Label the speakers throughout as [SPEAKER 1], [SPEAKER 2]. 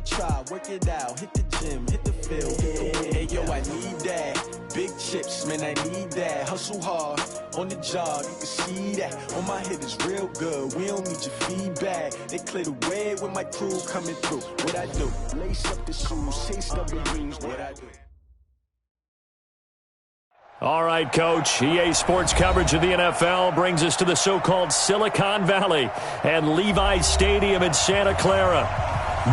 [SPEAKER 1] try, work it out, hit the gym, hit the field, hit the win. Hey, yo, I need that. Big chips, man, I need that. Hustle hard, on the job, you can see that. On my hit is real good, we don't need your feedback. They clear the way with my crew coming through. What I do? Lace up the shoes, chase up the rings, what I do.
[SPEAKER 2] All right, Coach. EA Sports coverage of the NFL brings us to the so-called Silicon Valley and Levi's Stadium in Santa Clara.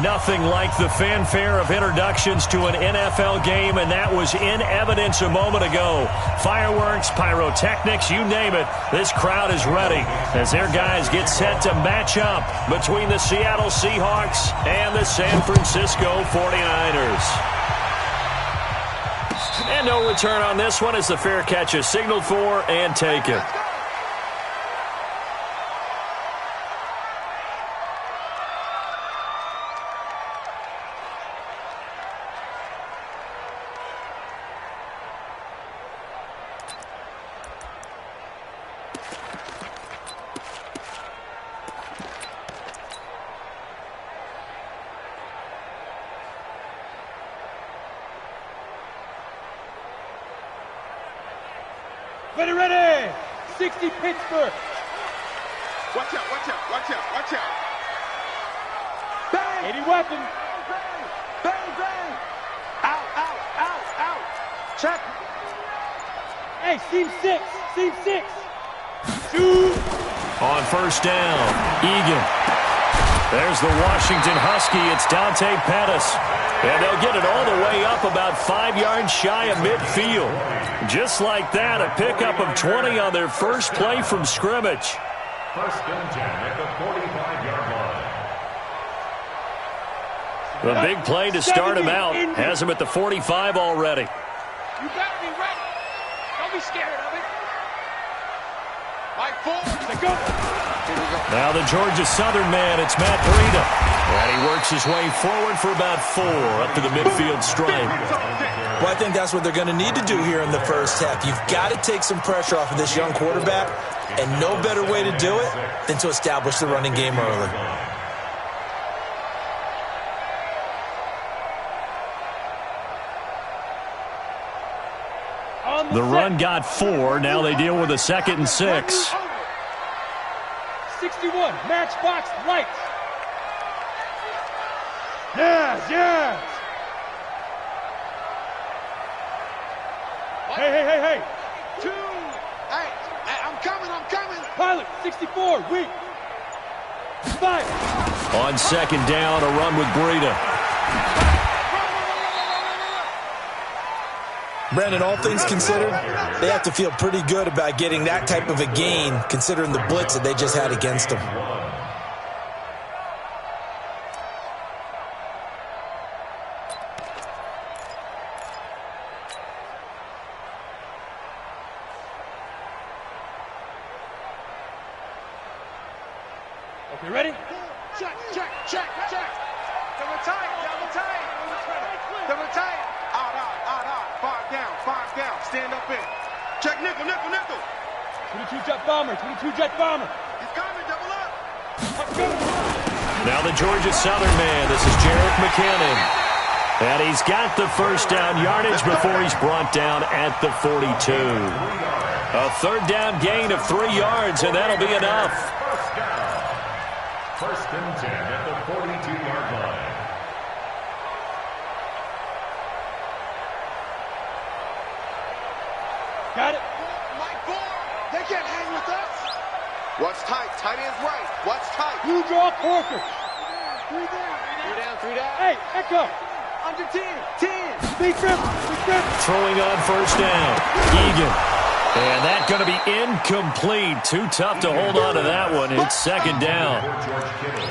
[SPEAKER 2] Nothing like the fanfare of introductions to an NFL game, and that was in evidence a moment ago. Fireworks, pyrotechnics, you name it. This crowd is ready as their guys get set to match up between the Seattle Seahawks and the San Francisco 49ers. And no return on this one as the fair catch is signaled for and taken.
[SPEAKER 3] Ready! 60 Pittsburgh.
[SPEAKER 4] Watch out.
[SPEAKER 3] Bang! 80 weapon.
[SPEAKER 4] Bang. Out. Check.
[SPEAKER 3] Hey, seam six. Shoot.
[SPEAKER 2] On first down, Egan. There's the Washington Husky. It's Dante Pettis. And they'll get it all the way up about 5 yards shy of midfield. Just like that, a pickup of 20 on their first play from scrimmage.
[SPEAKER 5] First and 10 at the 45-yard line.
[SPEAKER 2] The big play to start him out has him at the 45 already.
[SPEAKER 4] You better be ready. Don't be scared of it. Mike Ford.
[SPEAKER 2] Now the Georgia Southern man, it's Matt Breida. And he works his way forward for about 4 up to the midfield stripe.
[SPEAKER 6] Well, I think that's what they're going to need to do here in the first half. You've got to take some pressure off of this young quarterback, and no better way to do it than to establish the running game early.
[SPEAKER 2] The run got 4. Now they deal with a 2nd and 6.
[SPEAKER 3] 61, matchbox lights. Yes. Hey.
[SPEAKER 4] 2. Hey, I'm coming.
[SPEAKER 3] Pilot, 64, weak. 5.
[SPEAKER 2] On 2nd down, a run with Breida.
[SPEAKER 6] Brandon, all things considered, they have to feel pretty good about getting that type of a gain, considering the blitz that they just had against them.
[SPEAKER 3] Okay, ready?
[SPEAKER 4] Check. Double tight. Out. 5 down. Stand up in. Check nickel.
[SPEAKER 3] 22 jet bomber.
[SPEAKER 4] He's coming, double up.
[SPEAKER 3] Let's go.
[SPEAKER 2] Now the Georgia Southern man, this is Jarek McKinnon. And he's got the first down yardage before he's brought down at the 42. A 3rd down gain of 3 yards, and that'll be enough.
[SPEAKER 5] First and 10 at the 42-yard line.
[SPEAKER 3] Got it.
[SPEAKER 4] Mike Ford. They can't hang with us. Watch tight. Tight end's right. Watch tight.
[SPEAKER 3] Blue draw Corker.
[SPEAKER 4] 3 down.
[SPEAKER 3] Hey, echo.
[SPEAKER 4] Under 10.
[SPEAKER 3] Big grip.
[SPEAKER 2] Throwing on first down, Egan. And that's going to be incomplete. Too tough to hold on to that one. It's 2nd down.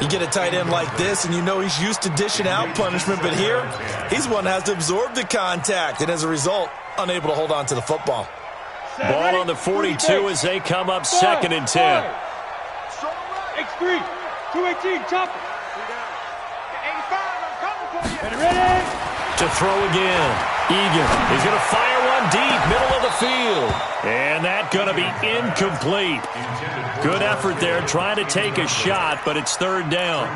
[SPEAKER 6] You get a tight end like this, and you know he's used to dishing out punishment, but here, he's one that has to absorb the contact, and as a result, unable to hold on to the football.
[SPEAKER 2] Ball on the 42 as they come up 2nd and 10.
[SPEAKER 3] X3, 218, chopper.
[SPEAKER 4] 85, I'm coming for you.
[SPEAKER 3] Ready?
[SPEAKER 2] To throw again. Egan is going to fire one deep, middle of the field. And that's going to be incomplete. Good effort there trying to take a shot, but it's third down.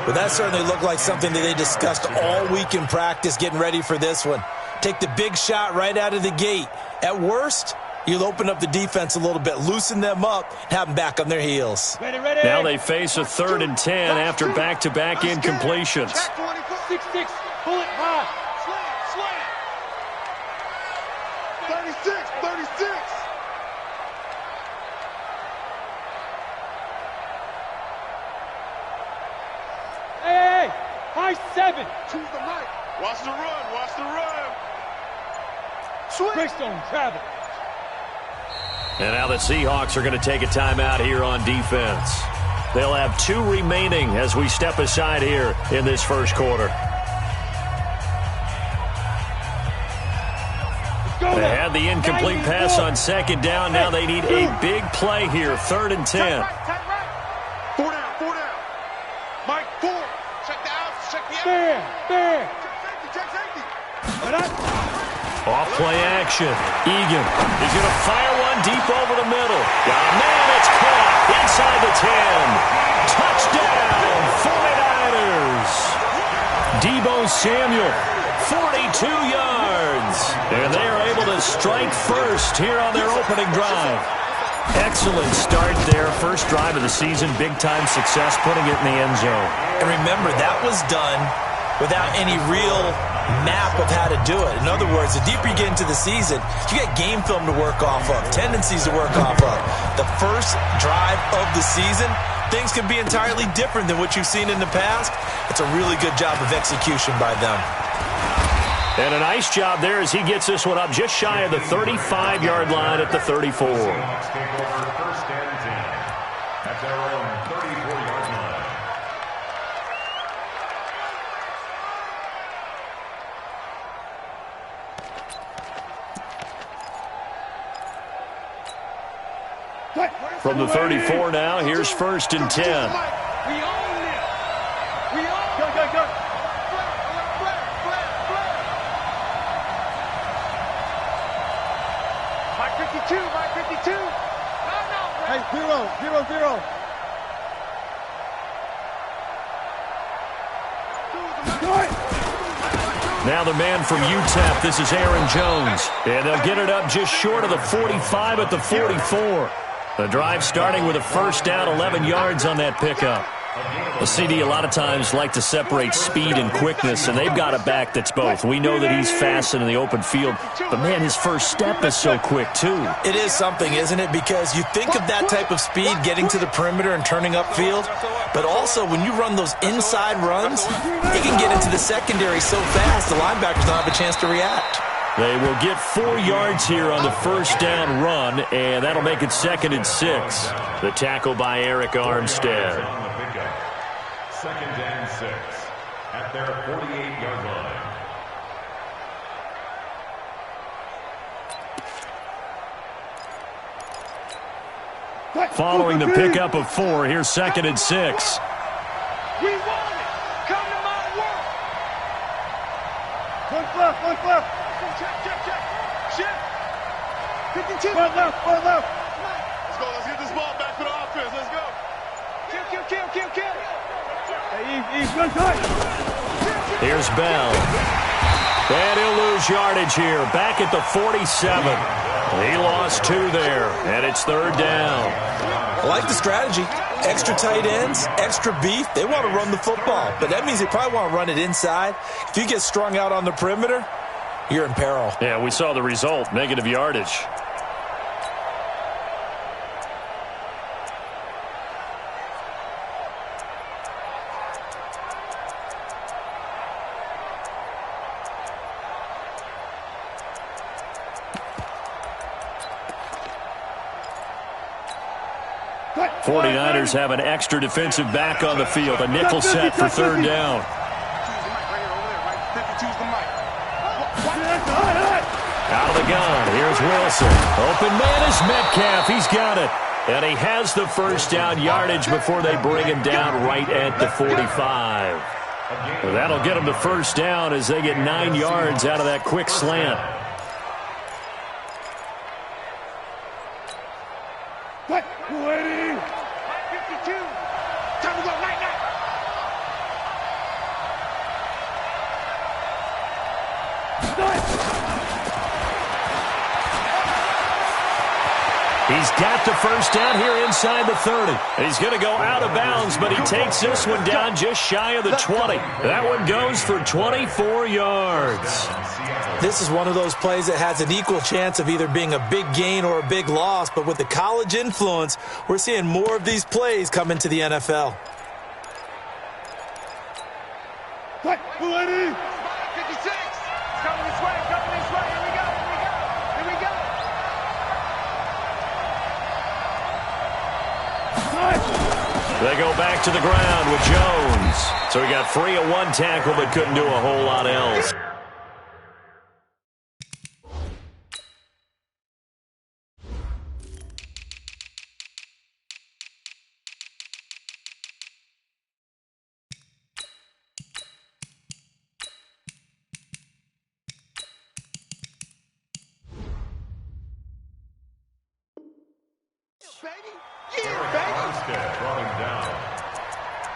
[SPEAKER 6] Well, that certainly looked like something that they discussed all week in practice getting ready for this one. Take the big shot right out of the gate. At worst, you'll open up the defense a little bit, loosen them up, and have them back on their heels.
[SPEAKER 3] Ready, ready.
[SPEAKER 2] Now they face a 3rd and 10 after back-to-back incompletions.
[SPEAKER 3] 6-6, pull it high. Slant, slant. 36. Hey, high 7. To the right. Watch the run. Greystone travel.
[SPEAKER 2] And now the Seahawks are going to take a timeout here on defense. They'll have 2 remaining as we step aside here in this first quarter. They had the incomplete pass on 2nd down. Now they need a big play here, 3rd and 10.
[SPEAKER 3] Tight right. 4 down. Mike, 4. Check the outs, check the outs. Fair. Check safety.
[SPEAKER 2] Off play action. Egan is going to fire one deep over the middle. Got a man, it's caught inside the 10. Touchdown, 49ers. Deebo Samuel, 42 yards. And they are able to strike first here on their opening drive. Excellent start there. First drive of the season, big-time success, putting it in the end zone.
[SPEAKER 6] And remember, that was done without any real map of how to do it. In other words, the deeper you get into the season, you get game film to work off of, tendencies to work off of. The first drive of the season, things can be entirely different than what you've seen in the past. It's a really good job of execution by them.
[SPEAKER 2] And a nice job there as he gets this one up just shy of the 35-yard line at the 34.
[SPEAKER 5] Take over 1st and 10 at their own 34-yard line.
[SPEAKER 2] From the 34 now, here's 1st and 10.
[SPEAKER 3] We own it. Go. Mike 52. No. Hey, 0.
[SPEAKER 2] Now the man from UTEP, this is Aaron Jones. And they'll get it up just short of the 45 at the 44. The drive starting with a 1st down, 11 yards on that pickup. The CD a lot of times like to separate speed and quickness, and they've got a back that's both. We know that he's fast in the open field, but, man, his first step is so quick, too.
[SPEAKER 6] It is something, isn't it? Because you think of that type of speed getting to the perimeter and turning upfield, but also when you run those inside runs, it can get into the secondary so fast the linebackers don't have a chance to react.
[SPEAKER 2] They will get 4 yards here on the 1st down run, and that'll make it 2nd and 6. The tackle by Eric Armstead.
[SPEAKER 5] 2nd and 6 at their 48-yard line.
[SPEAKER 2] Following the pickup of 4, here's 2nd and 6.
[SPEAKER 3] We want it. Come to my world. Look left. Check. Shift. 52. One left. Let's go. Let's get this ball back for the offense. Let's go. Kill. Hey, Eve, good touch.
[SPEAKER 2] Here's Bell. And he'll lose yardage here. Back at the 47. He lost 2 there, and it's 3rd down.
[SPEAKER 6] I like the strategy. Extra tight ends, extra beef. They want to run the football, but that means they probably want to run it inside. If you get strung out on the perimeter, you're in peril.
[SPEAKER 2] Yeah, we saw the result, negative yardage. The 49ers have an extra defensive back on the field. A nickel set for 3rd down. Out of the gun. Here's Wilson. Open man is Metcalf. He's got it. And he has the 1st down yardage before they bring him down right at the 45. Well, that'll get them to first down as they get 9 yards out of that quick slant.
[SPEAKER 3] What? 52. Time to go. Night, night.
[SPEAKER 2] He's got the first down here inside the 30. He's going to go out of bounds, but he takes this one down just shy of the 20. That one goes for 24 yards.
[SPEAKER 6] This is one of those plays that has an equal chance of either being a big gain or a big loss, but with the college influence, we're seeing more of these plays come into the NFL.
[SPEAKER 3] What? 56.
[SPEAKER 4] It's coming this way, coming this way. Here we go, here we go, here we go.
[SPEAKER 2] They go back to the ground with Jones. So he got free of one tackle but couldn't do a whole lot else.
[SPEAKER 5] Running down.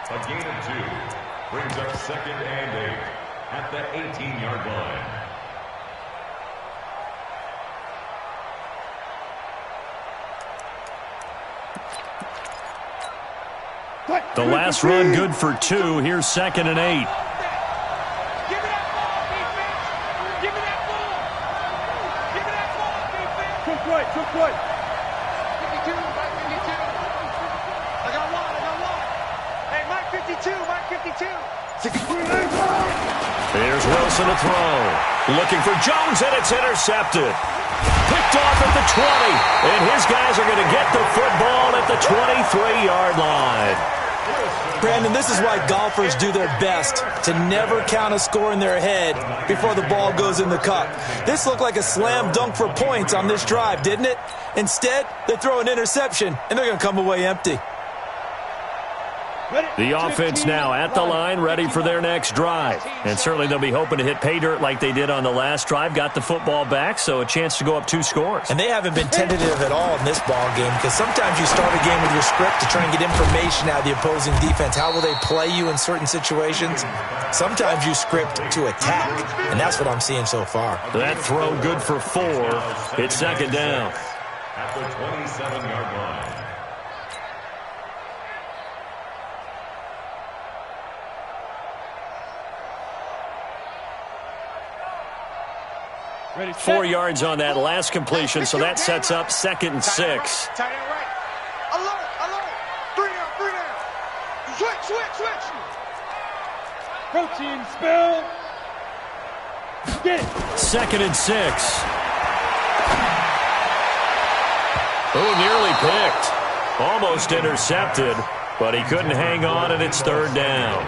[SPEAKER 5] A gain of 2 brings up 2nd and 8 at the 18-yard line.
[SPEAKER 2] The last run good for 2. Here's 2nd and 8.
[SPEAKER 4] Give me that ball, defense. Give me that ball. Give me that ball, defense.
[SPEAKER 3] Took right, took right.
[SPEAKER 4] 52, Mike 52. I got one. Hey, Mike 52, Mike 52.
[SPEAKER 2] Here's Wilson to throw. Looking for Jones, and it's intercepted. Picked off at the 20. And his guys are going to get the football at the 23-yard line.
[SPEAKER 6] Brandon, this is why golfers do their best to never count a score in their head before the ball goes in the cup. This looked like a slam dunk for points on this drive, didn't it? Instead, they throw an interception, and they're going to come away empty.
[SPEAKER 2] The offense now at the line, ready for their next drive. And certainly they'll be hoping to hit pay dirt like they did on the last drive. Got the football back, so a chance to go up 2 scores.
[SPEAKER 6] And they haven't been tentative at all in this ball game, because sometimes you start a game with your script to try and get information out of the opposing defense. How will they play you in certain situations? Sometimes you script to attack, and that's what I'm seeing so far.
[SPEAKER 2] That throw good for 4. It's 2nd down.
[SPEAKER 5] At the 27-yard line.
[SPEAKER 3] Ready,
[SPEAKER 2] 4 yards on that last completion, so that sets up 2nd and 6.
[SPEAKER 4] Tight end right. Alert, alert. 3 down. Switch.
[SPEAKER 3] Protein spill. Get it.
[SPEAKER 2] 2nd and 6. Oh, nearly picked. Almost intercepted, but he couldn't hang on, and it's 3rd down.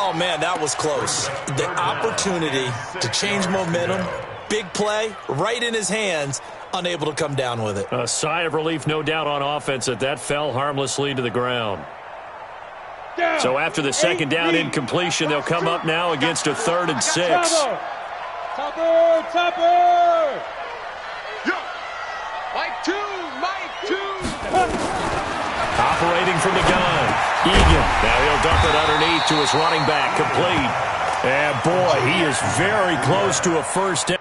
[SPEAKER 6] Oh, man, that was close. The opportunity to change momentum, big play, right in his hands, unable to come down with it.
[SPEAKER 2] A sigh of relief, no doubt, on offense that fell harmlessly to the ground. So after the 2nd down incompletion, they'll come up now against a 3rd and 6.
[SPEAKER 3] Topper.
[SPEAKER 4] Yo. Mike 2.
[SPEAKER 2] Operating from the gun. Egan. Now he'll dump it underneath to his running back. Complete. And boy, he is very close to a first down.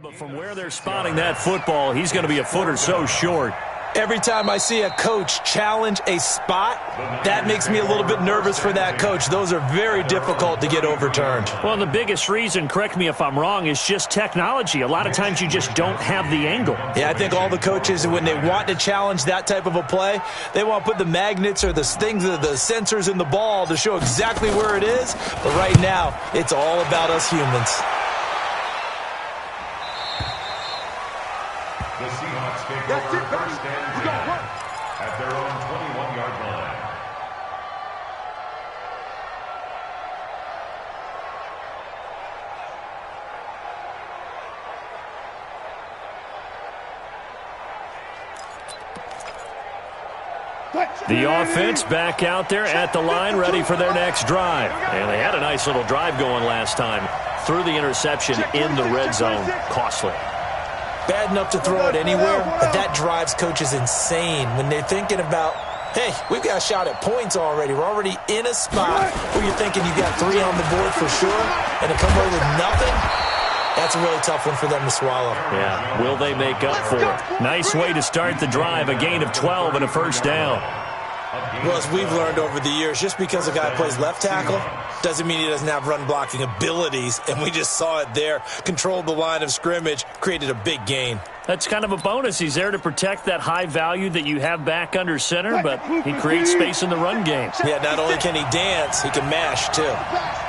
[SPEAKER 2] But from where they're spotting that football, he's going to be a foot or so short.
[SPEAKER 6] Every time I see a coach challenge a spot, that makes me a little bit nervous for that coach. Those are very difficult to get overturned.
[SPEAKER 2] Well, the biggest reason, correct me if I'm wrong, is just technology. A lot of times you just don't have the angle.
[SPEAKER 6] Yeah, I think all the coaches, when they want to challenge that type of a play, they want to put the magnets or the things, the sensors in the ball to show exactly where it is. But right now, it's all about us humans.
[SPEAKER 5] The Seahawks take over first and 10 at their own 21-yard line.
[SPEAKER 2] The offense back out there at the line, ready for their next drive. And they had a nice little drive going last time. Threw the interception in the red zone. Costly.
[SPEAKER 6] Bad enough to throw it anywhere, but that drives coaches insane when they're thinking about, hey, we've got a shot at points already. We're already in a spot where you're thinking you got 3 on the board for sure, and to come away with nothing, that's a really tough one for them to swallow.
[SPEAKER 2] Yeah, will they make up for it? Nice way to start the drive, a gain of 12 and a first down.
[SPEAKER 6] Well, as we've learned over the years, just because a guy plays left tackle doesn't mean he doesn't have run-blocking abilities, and we just saw it there. Controlled the line of scrimmage, created a big gain.
[SPEAKER 2] That's kind of a bonus. He's there to protect that high value that you have back under center, but he creates space in the run game.
[SPEAKER 6] Yeah, not only can he dance, he can mash, too.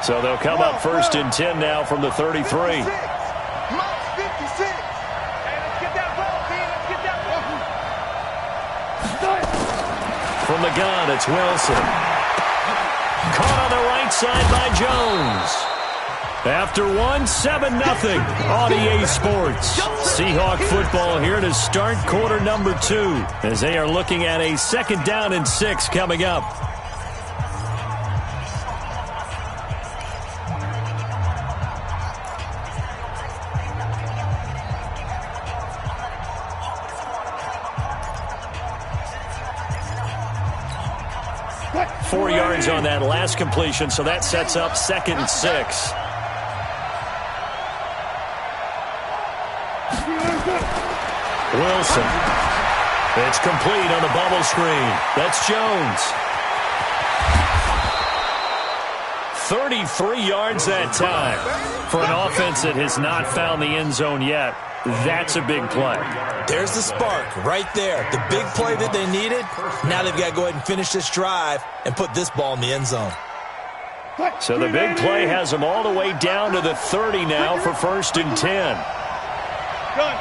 [SPEAKER 2] So they'll come up 1st and 10 now from the 33. From the gun, it's Wilson. Caught on the right side by Jones. After 7-0 on EA Sports. Seahawk football here to start quarter number 2 as they are looking at a 2nd down and 6 coming up. Four yards on that last completion, so that sets up 2nd and 6. Wilson. It's complete on the bubble screen. That's Jones. 33 yards that time. For an offense that has not found the end zone yet, that's a big play.
[SPEAKER 6] There's the spark right there. The big play that they needed. Now they've got to go ahead and finish this drive and put this ball in the end zone.
[SPEAKER 2] So the big play has them all the way down to the 30 now for 1st and 10.
[SPEAKER 3] Gun.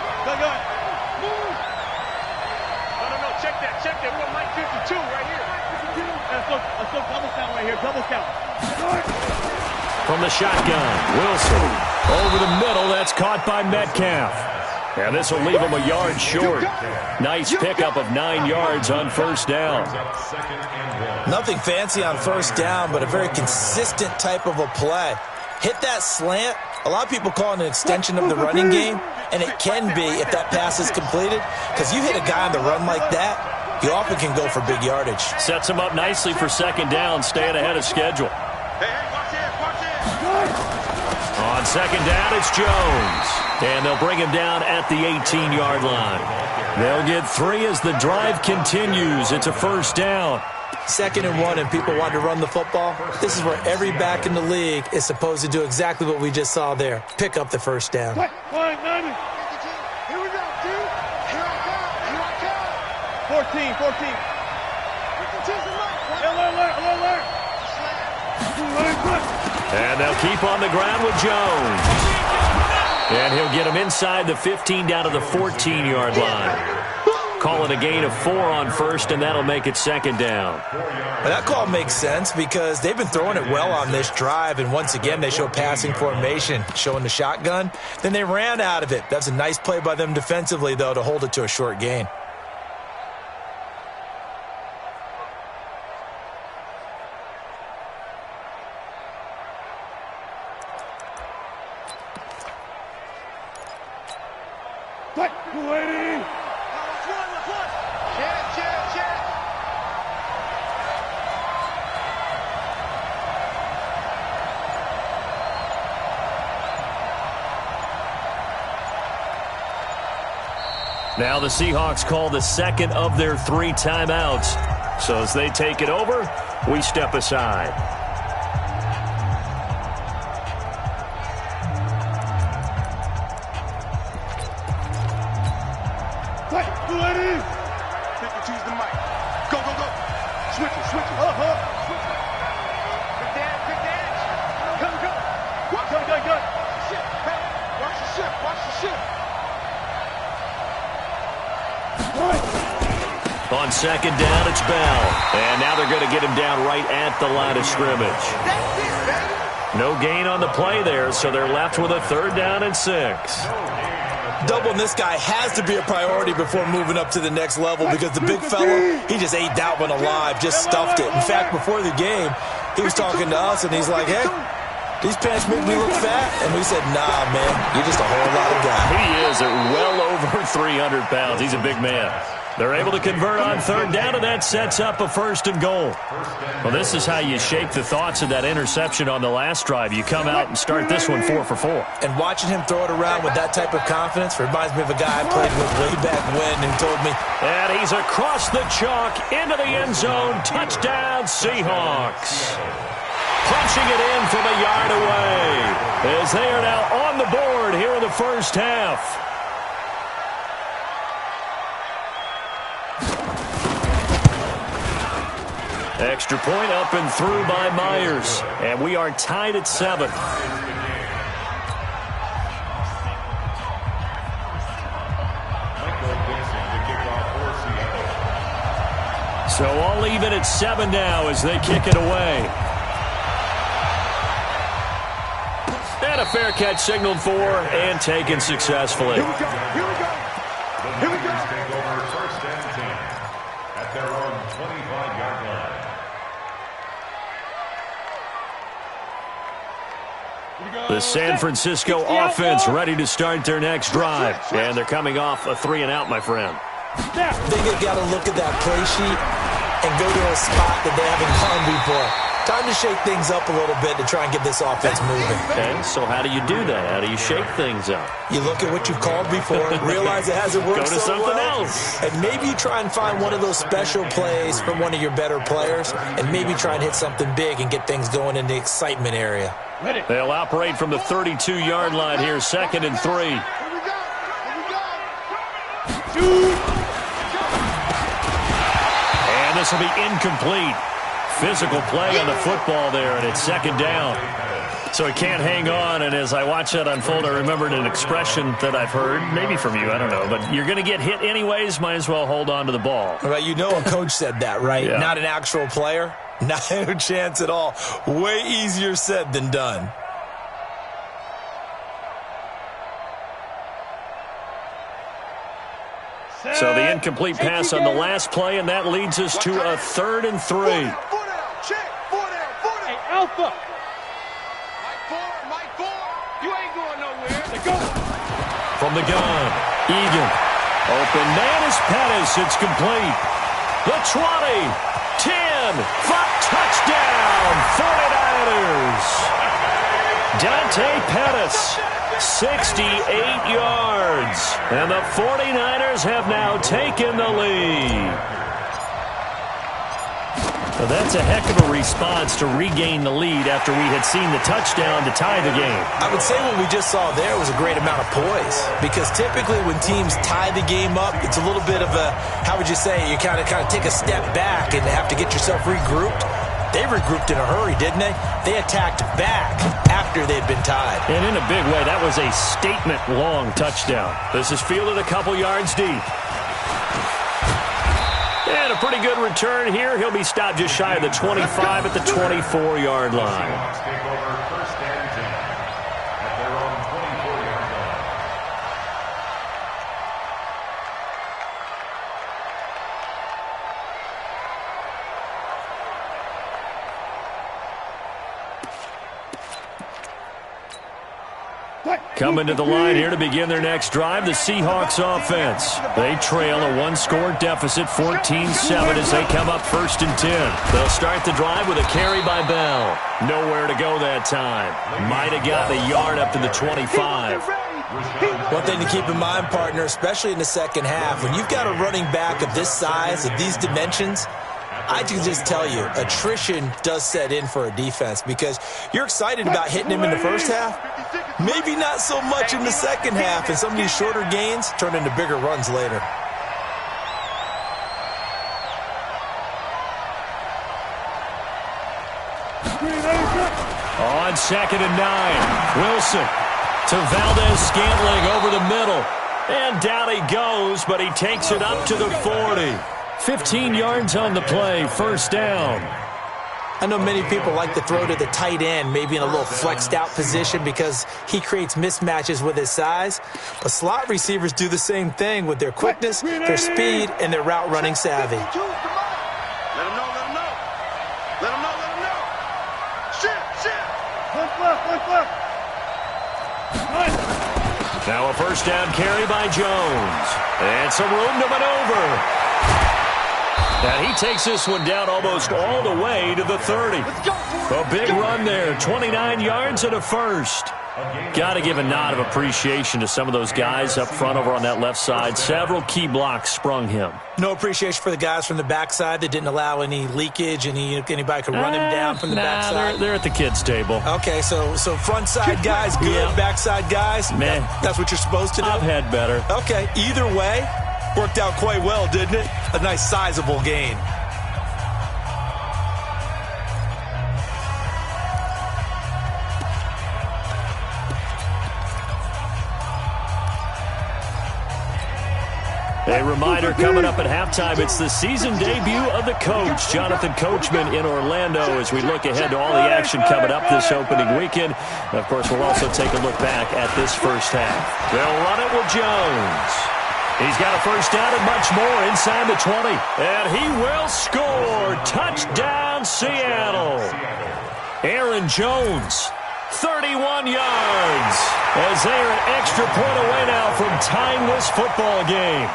[SPEAKER 3] No, check that. We got Mike 52 right here. Let's go double count right here, double count.
[SPEAKER 2] From the shotgun, Wilson. Over the middle, that's caught by Metcalf. And this will leave him a yard short. Nice pickup of 9 yards on 1st down.
[SPEAKER 6] Nothing fancy on 1st down, but a very consistent type of a play. Hit that slant. A lot of people call it an extension of the running game, and it can be if that pass is completed, because you hit a guy on the run like that, you often can go for big yardage.
[SPEAKER 2] Sets him up nicely for 2nd down, staying ahead of schedule. On 2nd down, it's Jones. And they'll bring him down at the 18-yard line. They'll get 3 as the drive continues. It's a 1st down.
[SPEAKER 6] 2nd and 1, and people want to run the football. This is where every back in the league is supposed to do exactly what we just saw there. Pick up the 1st down.
[SPEAKER 3] Here we go, dude. Here I come. 14.
[SPEAKER 2] And they'll keep on the ground with Jones. And he'll get him inside the 15 down to the 14-yard line. Call it a gain of 4 on 1st, and that'll make it 2nd down.
[SPEAKER 6] Well, that call makes sense because they've been throwing it well on this drive, and once again they show passing formation, showing the shotgun. Then they ran out of it. That's a nice play by them defensively, though, to hold it to a short gain.
[SPEAKER 2] Now the Seahawks call the 2nd of their 3 timeouts. So as they take it over, we step aside.
[SPEAKER 3] Choose the mic. Go. Switch it. Quick dash. Go. Good. Shit. Watch the ship.
[SPEAKER 2] On 2nd down, it's Bell. And now they're going to get him down right at the line of scrimmage. No gain on the play there, so they're left with a 3rd down and 6.
[SPEAKER 6] Doubling this guy has to be a priority before moving up to the next level because the big fella, he just ate that one alive, just stuffed it. In fact, before the game, he was talking to us, and he's like, hey, these pants make me look fat. And we said, nah, man, you're just a whole lot of guy.
[SPEAKER 2] He is at well over 300 pounds. He's a big man. They're able to convert on third down, and that sets up a 1st and goal. Well, this is how you shape the thoughts of that interception on the last drive. You come out and start this one 4 for 4.
[SPEAKER 6] And watching him throw it around with that type of confidence reminds me of a guy I played with way back when who told me.
[SPEAKER 2] And he's across the chalk into the end zone. Touchdown, Seahawks. Punching it in from a yard away as they are now on the board here in the first half. Extra point up and through by Myers. And we are tied at 7. So all even at 7 now as they kick it away. And a fair catch signaled for and taken successfully.
[SPEAKER 3] Here we go. Here we go. Here we go.
[SPEAKER 5] Take over 1st and 10 at their own 25-yard line.
[SPEAKER 2] The San Francisco offense ready to start their next drive. And they're coming off a 3-and-out, my friend.
[SPEAKER 6] I think they've got to look at that play sheet and go to a spot that they haven't gone before. Time to shake things up a little bit to try and get this offense moving.
[SPEAKER 2] Okay, so how do you do that? How do you shake things up?
[SPEAKER 6] You look at what you've called before, realize it hasn't worked
[SPEAKER 2] Go to
[SPEAKER 6] so
[SPEAKER 2] something
[SPEAKER 6] well,
[SPEAKER 2] else.
[SPEAKER 6] and maybe you try and find one of those special plays from one of your better players, and maybe try and hit something big and get things going in the excitement area.
[SPEAKER 2] They'll operate from the 32-yard line here, 2nd and 3.
[SPEAKER 3] Here we go. Here we go.
[SPEAKER 2] And this will be incomplete. Physical play on the football there, and it's 2nd down. So he can't hang on, and as I watch that unfold, I remembered an expression that I've heard, maybe from you, I don't know, but you're going to get hit anyways, might as well hold on to the ball.
[SPEAKER 6] Well, you know a coach said that, right?
[SPEAKER 2] Yeah. Not
[SPEAKER 6] an actual player? Not a chance at all. Way easier said than done.
[SPEAKER 2] So the incomplete pass on the last play, and that leads us to a 3rd and 3.
[SPEAKER 3] 4 down. Check. 4 down. 4 down.
[SPEAKER 4] Hey, Alpha.
[SPEAKER 3] Mike 4.
[SPEAKER 4] You ain't going nowhere. They go.
[SPEAKER 2] From the gun, Egan. Open man is Pettis. It's complete. The 20, 10, 5, touchdown, 49ers. Dante Pettis, 68 yards. And the 49ers have now taken the lead. Well, that's a heck of a response to regain the lead after we had seen the touchdown to tie the game.
[SPEAKER 6] I would say what we just saw there was a great amount of poise, because typically when teams tie the game up, it's a little bit of a, how would you say, you kind of take a step back and have to get yourself regrouped. They regrouped in a hurry, didn't they? They attacked back after they'd been tied.
[SPEAKER 2] And in a big way, that was a statement-long touchdown. This is fielded a couple yards deep. And a pretty good return here. He'll be stopped just shy of the 25 at the 24-yard line.
[SPEAKER 5] Seahawks take over 1st and 10 at their own 24-yard line.
[SPEAKER 2] Coming to the line here to begin their next drive, the Seahawks offense. They trail a 1-score deficit, 14-7, as they come up 1st and 10. They'll start the drive with a carry by Bell. Nowhere to go that time. Might have gotten a yard up to the 25.
[SPEAKER 6] One thing to keep in mind, partner, especially in the second half, when you've got a running back of this size, of these dimensions, I can just tell you, attrition does set in for a defense, because you're excited about hitting him in the first half, maybe not so much in the second half, and some of these shorter gains turn into bigger runs later.
[SPEAKER 2] On 2nd and 9, Wilson to Valdez-Scantling over the middle. And down he goes, but he takes it up to the 40. 15 yards on the play, 1st down.
[SPEAKER 6] I know many people like to throw to the tight end, maybe in a little flexed out position because he creates mismatches with his size. But slot receivers do the same thing with their quickness, their speed, and their route running savvy.
[SPEAKER 3] Let him know, let him know. Let him know, let him know. Shit. One left.
[SPEAKER 2] Now a first down carry by Jones. And some room to maneuver. And he takes this one down almost all the way to the 30. A big run there, 29 yards and a first. Got to give a nod of appreciation to some of those guys up front over on that left side. Several key blocks sprung him.
[SPEAKER 6] No appreciation for the guys from the backside that didn't allow any leakage, and anybody could run him down from the backside.
[SPEAKER 2] They're at the kids' table.
[SPEAKER 6] Okay, so front side guys good,
[SPEAKER 2] yeah.
[SPEAKER 6] Backside guys,
[SPEAKER 2] man,
[SPEAKER 6] that's what you're supposed to do?
[SPEAKER 2] I've had better.
[SPEAKER 6] Okay, either way, worked out quite well, didn't it? A nice sizable gain.
[SPEAKER 2] A reminder coming up at halftime, it's the season debut of the coach, Jonathan Coachman in Orlando, as we look ahead to all the action coming up this opening weekend. And of course, we'll also take a look back at this first half. They'll run it with Jones. He's got a first down and much more inside the 20. And he will score. Touchdown, Seattle. Aaron Jones, 31 yards, as they are an extra point away now from tying this football game.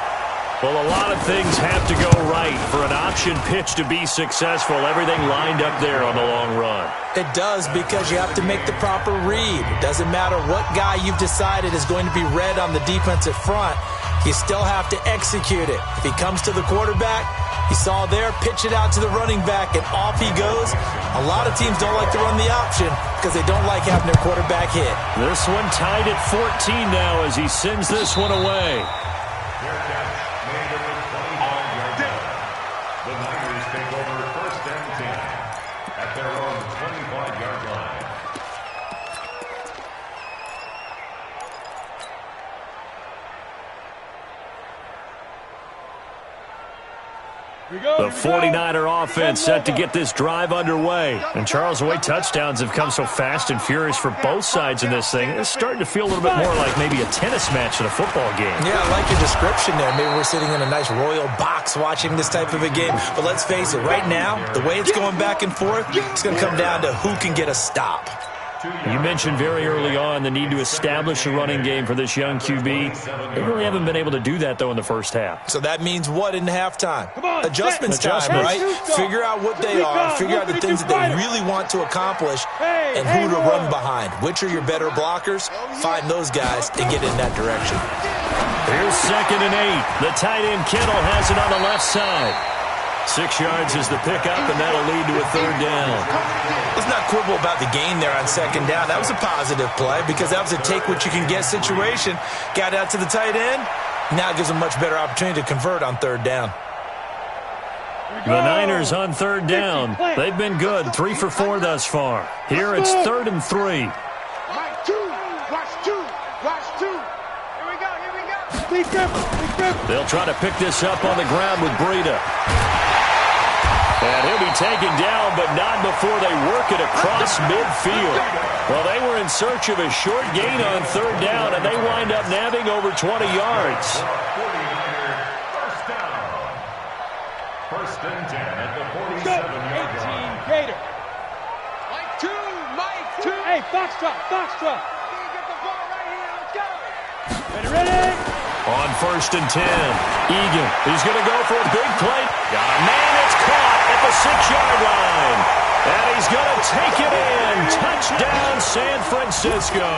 [SPEAKER 2] Well, a lot of things have to go right for an option pitch to be successful. Everything lined up there on the long run.
[SPEAKER 6] It does, because you have to make the proper read. It doesn't matter what guy you've decided is going to be read on the defensive front. You still have to execute it. If he comes to the quarterback, you saw there, pitch it out to the running back, and off he goes. A lot of teams don't like to run the option because they don't like having their quarterback hit.
[SPEAKER 2] This one tied at 14 now as he sends this one away.
[SPEAKER 5] The Niners take over first and 10 at their own 25-yard line.
[SPEAKER 2] The 49er offense set to get this drive underway. And Charles, the way touchdowns have come so fast and furious for both sides in this thing, it's starting to feel a little bit more like maybe a tennis match in a football game.
[SPEAKER 6] Yeah, I like your description there. Maybe we're sitting in a nice royal box watching this type of a game. But let's face it, right now, the way it's going back and forth, it's going to come down to who can get a stop.
[SPEAKER 2] You mentioned very early on the need to establish a running game for this young QB. They really haven't been able to do that, though, in the first half.
[SPEAKER 6] So that means what in halftime? Adjustments time, right? Figure out what they are, figure out the things that they really want to accomplish, and who to run behind. Which are your better blockers? Find those guys and get in that direction.
[SPEAKER 2] Here's 2nd and 8. The tight end Kittle has it on the left side. 6 yards is the pickup, and that'll lead to a 3rd down.
[SPEAKER 6] Let's not quibble about the gain there on 2nd down. That was a positive play because that was a take-what-you-can-get situation. Got out to the tight end. Now it gives them a much better opportunity to convert on 3rd down.
[SPEAKER 2] The Niners on 3rd down. They've been good, 3 for 4 thus far. Here it's 3rd and 3.
[SPEAKER 3] Watch two. Here we go. Big grip.
[SPEAKER 2] They'll try to pick this up on the ground with Breida. And he'll be taken down, but not before they work it across midfield. Well, they were in search of a short gain on 3rd down, and they wind up nabbing over 20 yards.
[SPEAKER 5] First and 10 at the 47-yard line.
[SPEAKER 4] Gator. Mike two. Hey, Foxtrot. Get the ball right here. Let's go. Ready?
[SPEAKER 2] On 1st and 10, Egan, he's going to go for a big play. Got a man that's caught at the 6-yard line. And he's going to take it in. Touchdown, San Francisco.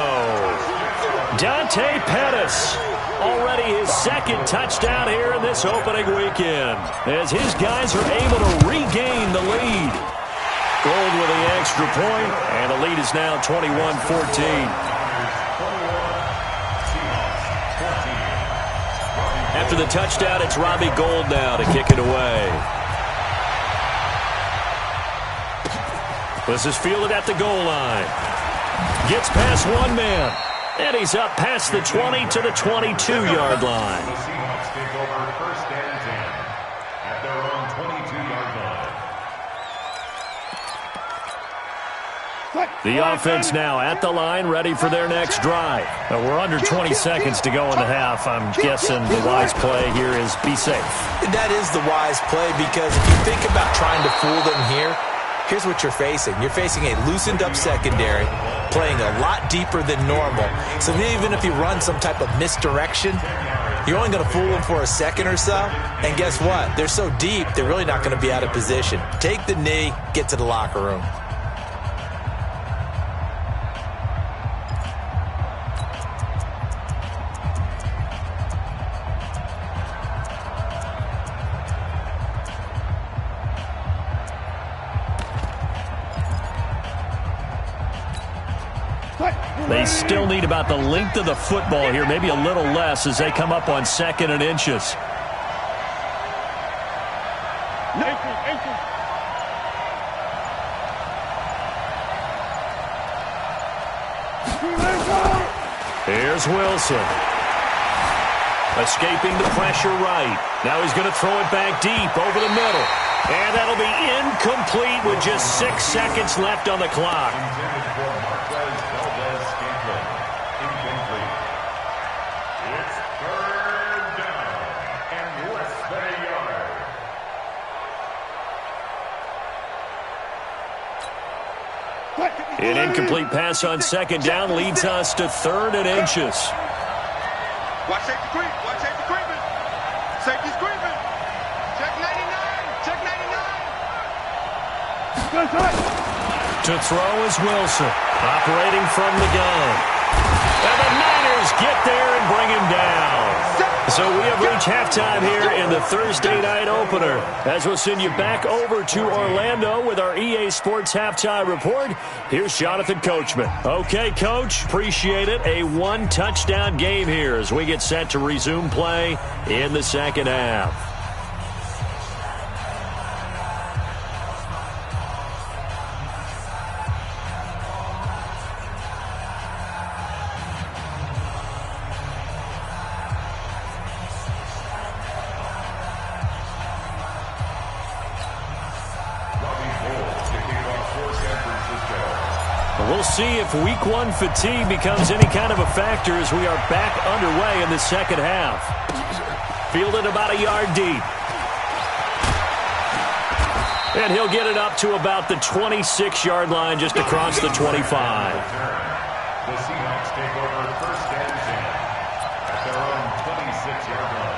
[SPEAKER 2] Dante Pettis, already his 2nd touchdown here in this opening weekend, as his guys are able to regain the lead. Gold with the extra point, and the lead is now 21-14. After the touchdown, it's Robbie Gould now to kick it away. This is fielded at the goal line. Gets past one man. And he's up past the 20 to the 22-yard line.
[SPEAKER 5] The Seahawks take over first and 10 at their own 22-yard line.
[SPEAKER 2] The offense now at the line, ready for their next drive. We're under 20 seconds to go in the half. I'm guessing the wise play here is be safe.
[SPEAKER 6] That is the wise play, because if you think about trying to fool them here, here's what you're facing. You're facing a loosened-up secondary, playing a lot deeper than normal. So even if you run some type of misdirection, you're only going to fool them for a second or so. And guess what? They're so deep, they're really not going to be out of position. Take the knee, get to the locker room.
[SPEAKER 2] They still need about the length of the football here, maybe a little less as they come up on 2nd and inches. Here's Wilson. Escaping the pressure right. Now he's going to throw it back deep over the middle. And that'll be incomplete with just 6 seconds left on the clock.
[SPEAKER 5] It's 3rd down and less than a yard.
[SPEAKER 2] An incomplete pass on 2nd down leads us to 3rd and inches.
[SPEAKER 3] Watch safety creep. Watch safety creeping. Safety's creeping. Check 99. Check 99.
[SPEAKER 2] To throw is Wilson, operating from the gun. And the Niners get there and bring him down. So we have reached halftime here in the Thursday night opener, as we'll send you back over to Orlando with our EA Sports Halftime Report. Here's Jonathan Coachman. Okay, Coach, appreciate it. A 1-touchdown game here as we get set to resume play in the 2nd half. We'll see if Week 1 fatigue becomes any kind of a factor as we are back underway in the 2nd half. Fielded about a yard deep. And he'll get it up to about the 26-yard line, just across the 25.
[SPEAKER 5] The Seahawks take over 1st and 10 at their own 26-yard line.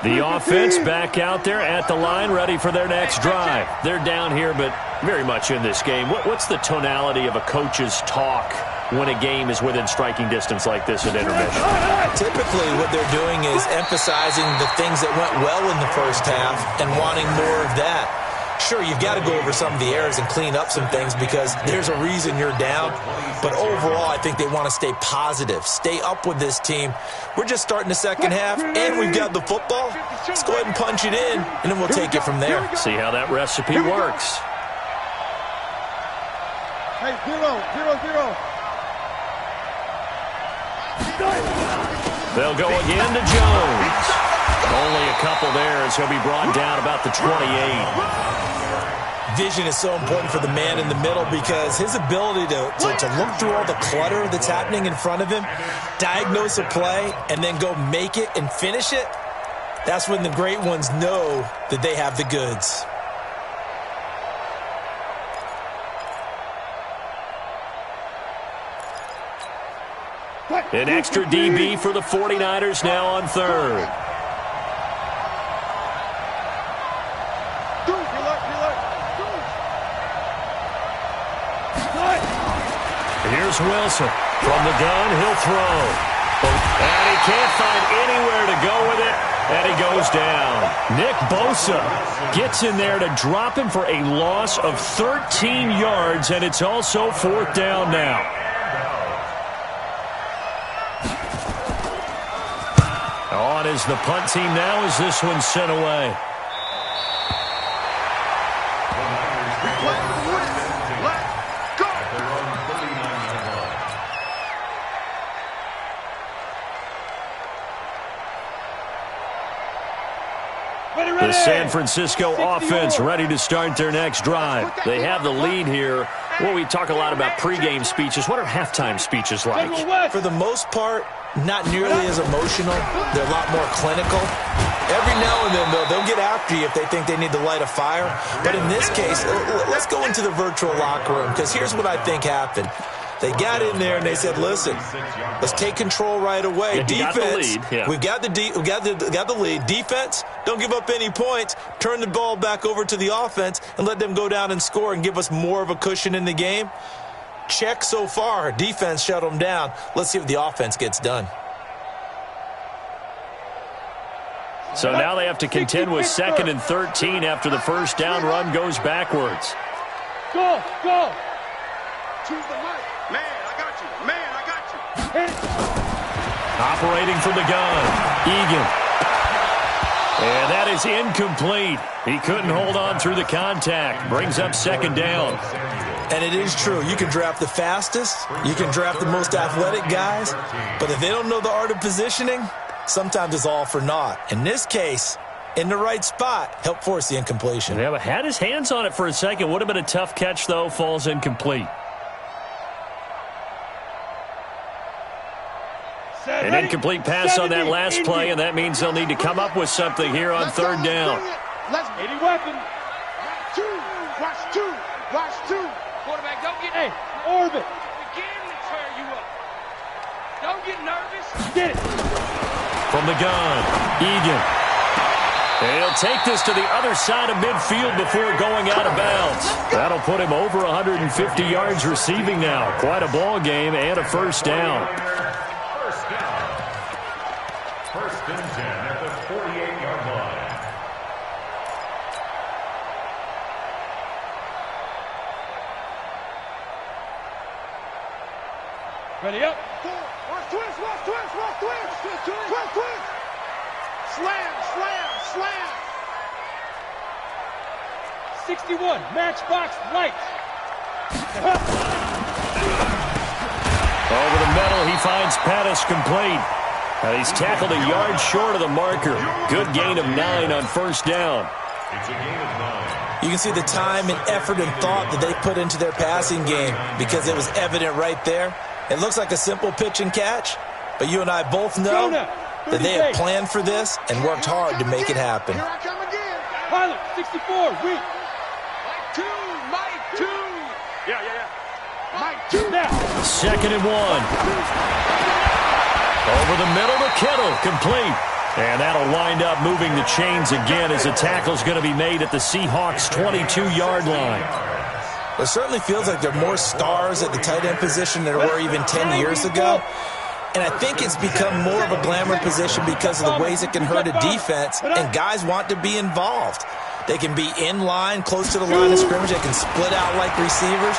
[SPEAKER 2] The offense back out there at the line, ready for their next drive. They're down here, but very much in this game. What's the tonality of a coach's talk when a game is within striking distance like this at intermission?
[SPEAKER 6] Typically, what they're doing is emphasizing the things that went well in the 1st half and wanting more of that. Sure, you've got to go over some of the errors and clean up some things because there's a reason you're down. But overall, I think they want to stay positive, stay up with this team. We're just starting the 2nd half, and we've got the football. Let's go ahead and punch it in, and then we'll take it from there.
[SPEAKER 2] See how that recipe works.
[SPEAKER 3] Hey, 0-0-0.
[SPEAKER 2] They'll go again to Jones. Only a couple there as he'll be brought down about the 28.
[SPEAKER 6] Vision is so important for the man in the middle because his ability to look through all the clutter that's happening in front of him, diagnose a play, and then go make it and finish it, that's when the great ones know that they have the goods.
[SPEAKER 2] An extra DB for the 49ers now on 3rd. Here's Wilson. From the gun, he'll throw. And he can't find anywhere to go with it, and he goes down. Nick Bosa gets in there to drop him for a loss of 13 yards, and it's also 4th down now. On is the punt team now as this one's sent away. The San Francisco offense ready to start their next drive. They have the lead here. Well, we talk a lot about pregame speeches. What are halftime speeches like?
[SPEAKER 6] For the most part, not nearly as emotional. They're a lot more clinical. Every now and then, though, they'll get after you if they think they need to light a fire. But in this case, let's go into the virtual locker room, because here's what I think happened. They got in there and they said, listen, let's take control right away. Defense, we've got the lead. Defense, don't give up any points. Turn the ball back over to the offense and let them go down and score and give us more of a cushion in the game. Check so far. Defense shut them down. Let's see if the offense gets done.
[SPEAKER 2] So now they have to contend with 2nd and 13 after the first down run goes backwards.
[SPEAKER 3] Go, go. Choose the mic. Man, I got you. Man, I got you.
[SPEAKER 2] Operating from the gun, Egan. And that is incomplete. He couldn't hold on through the contact. Brings up 2nd down.
[SPEAKER 6] And it is true. You can draft the fastest. You can draft the most athletic guys. But if they don't know the art of positioning, sometimes it's all for naught. In this case, in the right spot, help force the incompletion.
[SPEAKER 2] Yeah, but had his hands on it for a second. Would have been a tough catch, though. Falls incomplete. An incomplete pass on that last play, and that means they'll need to come up with something here on 3rd down.
[SPEAKER 3] Let's get it weapon. Watch two. Watch two.
[SPEAKER 4] Quarterback, don't get
[SPEAKER 3] orbit.
[SPEAKER 4] Begin to tear you up. Don't get nervous.
[SPEAKER 3] Get it.
[SPEAKER 2] From the gun, Egan. And he'll take this to the other side of midfield before going out of bounds. That'll put him over 150 yards receiving now. Quite a ball game and a first down.
[SPEAKER 5] First and 10 at the 48-yard line.
[SPEAKER 3] Ready up. Watch twist, watch twist, watch twist. Twist, twist. Slam, slam, slam. 61, matchbox right.
[SPEAKER 2] Over the middle, he finds Pettis complete. He's tackled a yard short of the marker. Good gain of 9 on first down.
[SPEAKER 5] It's a gain of 9.
[SPEAKER 6] You can see the time and effort and thought that they put into their passing game because it was evident right there. It looks like a simple pitch and catch, but you and I both know that they have planned for this and worked hard to make it happen.
[SPEAKER 3] Here I come again. Pilot, 64, weak.
[SPEAKER 4] Mike 2.
[SPEAKER 3] Yeah. Mike 2 now.
[SPEAKER 2] 2nd and 1. Over the middle to Kittle, complete. And that'll wind up moving the chains again as the tackle's going to be made at the Seahawks' 22-yard line.
[SPEAKER 6] It certainly feels like there are more stars at the tight end position than there were even 10 years ago. And I think it's become more of a glamour position because of the ways it can hurt a defense, and guys want to be involved. They can be in line, close to the line of scrimmage. They can split out like receivers.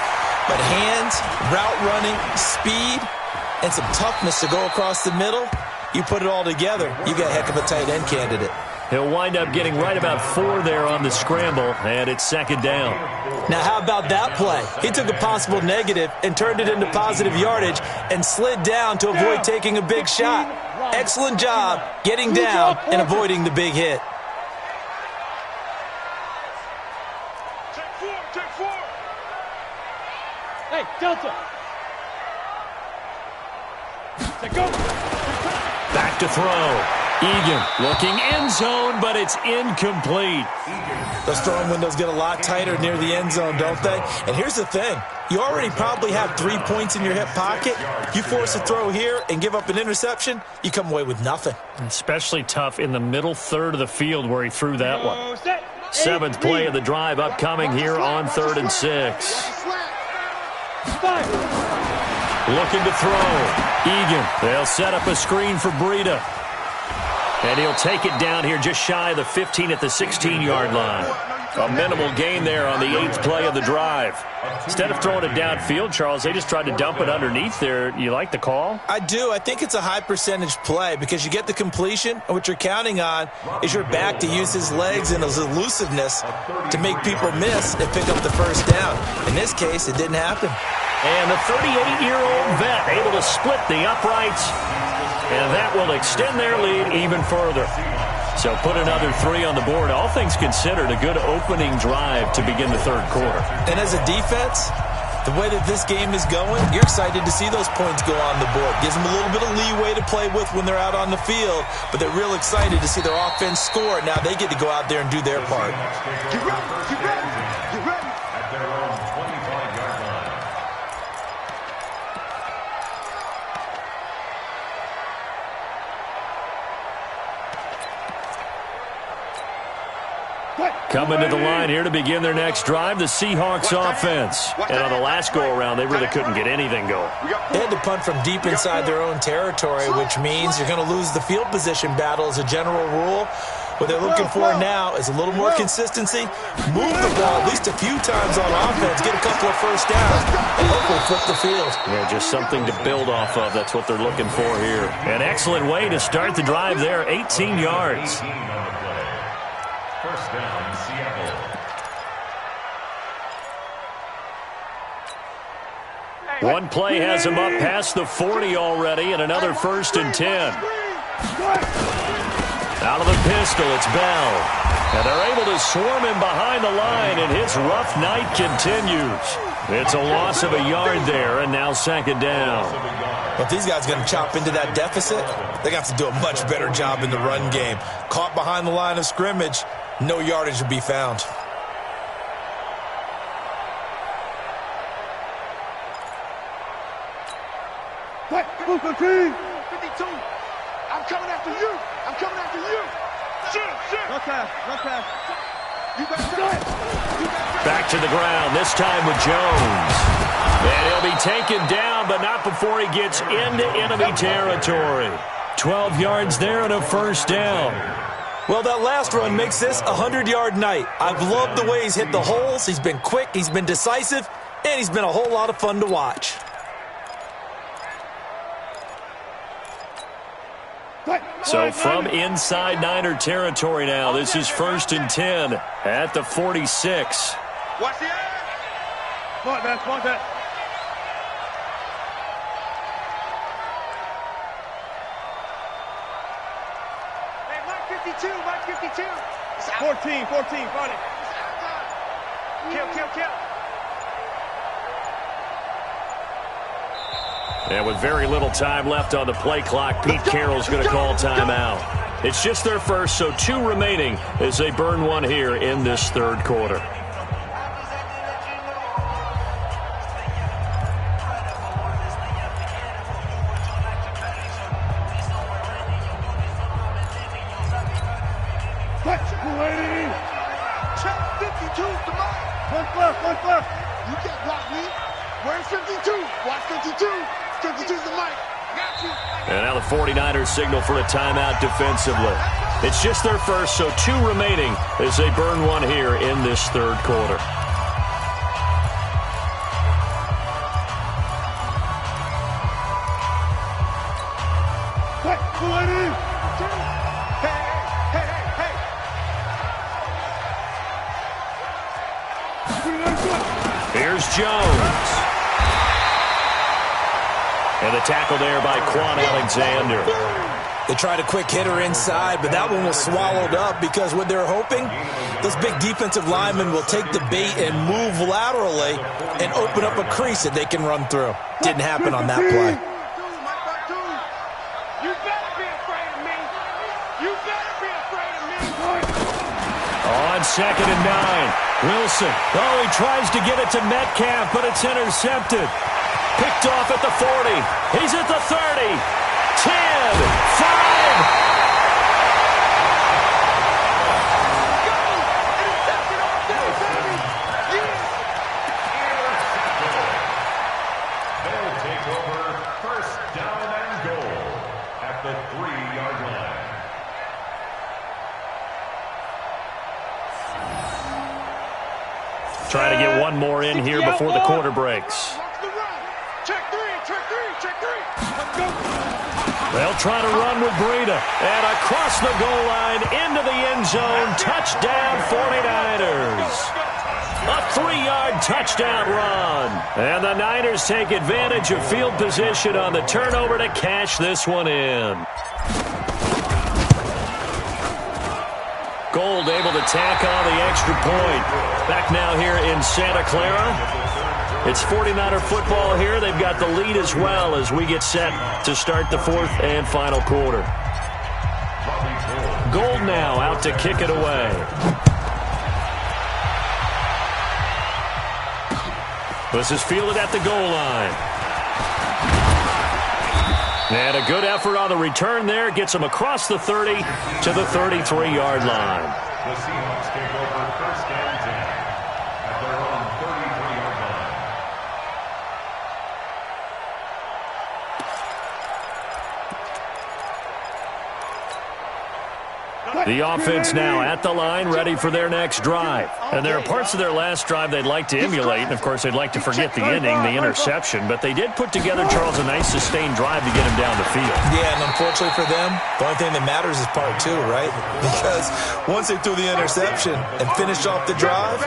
[SPEAKER 6] But hands, route running, speed, and some toughness to go across the middle, you put it all together, you got a heck of a tight end candidate.
[SPEAKER 2] He'll wind up getting right about 4 there on the scramble, and it's 2nd down.
[SPEAKER 6] Now, how about that play? He took a possible negative and turned it into positive yardage and slid down to avoid taking a big shot. Excellent job getting down and avoiding the big hit.
[SPEAKER 3] Take 4. Hey, Delta. Go.
[SPEAKER 2] Back to throw. Egan looking end zone, but it's incomplete.
[SPEAKER 6] Those throwing windows get a lot tighter near the end zone, don't they? And here's the thing. You already probably have 3 points in your hip pocket. You force a throw here and give up an interception, you come away with nothing.
[SPEAKER 2] Especially tough in the middle third of the field where he threw that one. 7th play of the drive upcoming here on 3rd and 6. Looking to throw. Egan. They'll set up a screen for Breida. And he'll take it down here just shy of the 15 at the 16-yard line. A minimal gain there on the 8th play of the drive. Instead of throwing it downfield, Charles, they just tried to dump it underneath there. You like the call?
[SPEAKER 6] I do. I think it's a high percentage play because you get the completion, and what you're counting on is your back to use his legs and his elusiveness to make people miss and pick up the first down. In this case, it didn't happen.
[SPEAKER 2] And the 38-year-old vet able to split the uprights, and that will extend their lead even further. So put another 3 on the board. All things considered, a good opening drive to begin the third quarter.
[SPEAKER 6] And as a defense, the way that this game is going, you're excited to see those points go on the board. Gives them a little bit of leeway to play with when they're out on the field, but they're real excited to see their offense score. Now they get to go out there and do their part.
[SPEAKER 3] Get ready, get ready, get ready.
[SPEAKER 5] At their own 25-yard line.
[SPEAKER 2] Coming to the line here to begin their next drive, the Seahawks offense. And on the last go-around, they really couldn't get anything going.
[SPEAKER 6] They had to punt from deep inside their own territory, which means you're going to lose the field position battle as a general rule. What they're looking for now is a little more consistency, move the ball at least a few times on offense, get a couple of first downs, and hopefully flip the field.
[SPEAKER 2] Yeah, just something to build off of. That's what they're looking for here. An excellent way to start the drive there, 18 yards.
[SPEAKER 5] 18 on the play. First down, Seattle.
[SPEAKER 2] One play has him up past the 40 already, and another 1st and 10. Out of the pistol, it's Bell. And they're able to swarm him behind the line, and his rough night continues. It's a loss of a yard there, and now 2nd down.
[SPEAKER 6] Well, if these guys are going to chop into that deficit, they got to do a much better job in the run game. Caught behind the line of scrimmage, no yardage to be found.
[SPEAKER 3] What? 52. I'm coming after you. I'm coming after you. Shit. No pass. You got that.
[SPEAKER 2] Back to the ground, this time with Jones. And he'll be taken down, but not before he gets into enemy territory. 12 yards there and a 1st down.
[SPEAKER 6] Well, that last run makes this a 100-yard night. I've loved the way he's hit the holes. He's been quick, he's been decisive, and he's been a whole lot of fun to watch.
[SPEAKER 2] So from inside Niner territory now, this is 1st and 10 at the 46.
[SPEAKER 3] Watch the eye. Smart that. Hey, Mike 52. 14, 40. Kill.
[SPEAKER 2] And with very little time left on the play clock, Pete Carroll's going to call timeout. It's just their first, so 2 remaining as they burn one here in this 3rd quarter.
[SPEAKER 3] Check 52, come on. One left. You can't block me. Where's 52? Watch 52. 52's the mic. Got you.
[SPEAKER 2] And now the 49ers signal for a timeout defensively. It's just their first, so 2 remaining as they burn one here in this 3rd quarter. Here's Jones. And the tackle there by Quan Alexander.
[SPEAKER 6] They tried a quick hitter inside, but that one was swallowed up because what they're hoping, those big defensive linemen will take the bait and move laterally and open up a crease that they can run through. Didn't happen on that play.
[SPEAKER 3] You better be afraid of me.
[SPEAKER 2] On 2nd and 9. Wilson. Oh, he tries to get it to Metcalf, but it's intercepted. Picked off at the 40. He's at the 30. 10. 5.
[SPEAKER 5] They'll take over 1st down and goal at the 3-yard line.
[SPEAKER 2] Trying to get one more in here before the quarter breaks.
[SPEAKER 3] Check three.
[SPEAKER 2] They'll try to run with Breida. And across the goal line into the end zone. Touchdown 49ers. A 3-yard touchdown run. And the Niners take advantage of field position on the turnover to cash this one in. Gold able to tack on the extra point. Back now here in Santa Clara. It's 49er football here. They've got the lead as well as we get set to start the fourth and final quarter. Gold now out to kick it away. This is fielded at the goal line. And a good effort on the return there. Gets him across the 30 to the 33-yard line.
[SPEAKER 5] The Seahawks take over first and 10 at their own 33-yard line.
[SPEAKER 2] The offense now at the line, ready for their next drive. And there are parts of their last drive they'd like to emulate. And, of course, they'd like to forget the ending, the interception. But they did put together, Charles, a nice sustained drive to get him down the field.
[SPEAKER 6] Yeah, and unfortunately for them, the only thing that matters is part two, right? Because once they threw the interception and finished off the drive,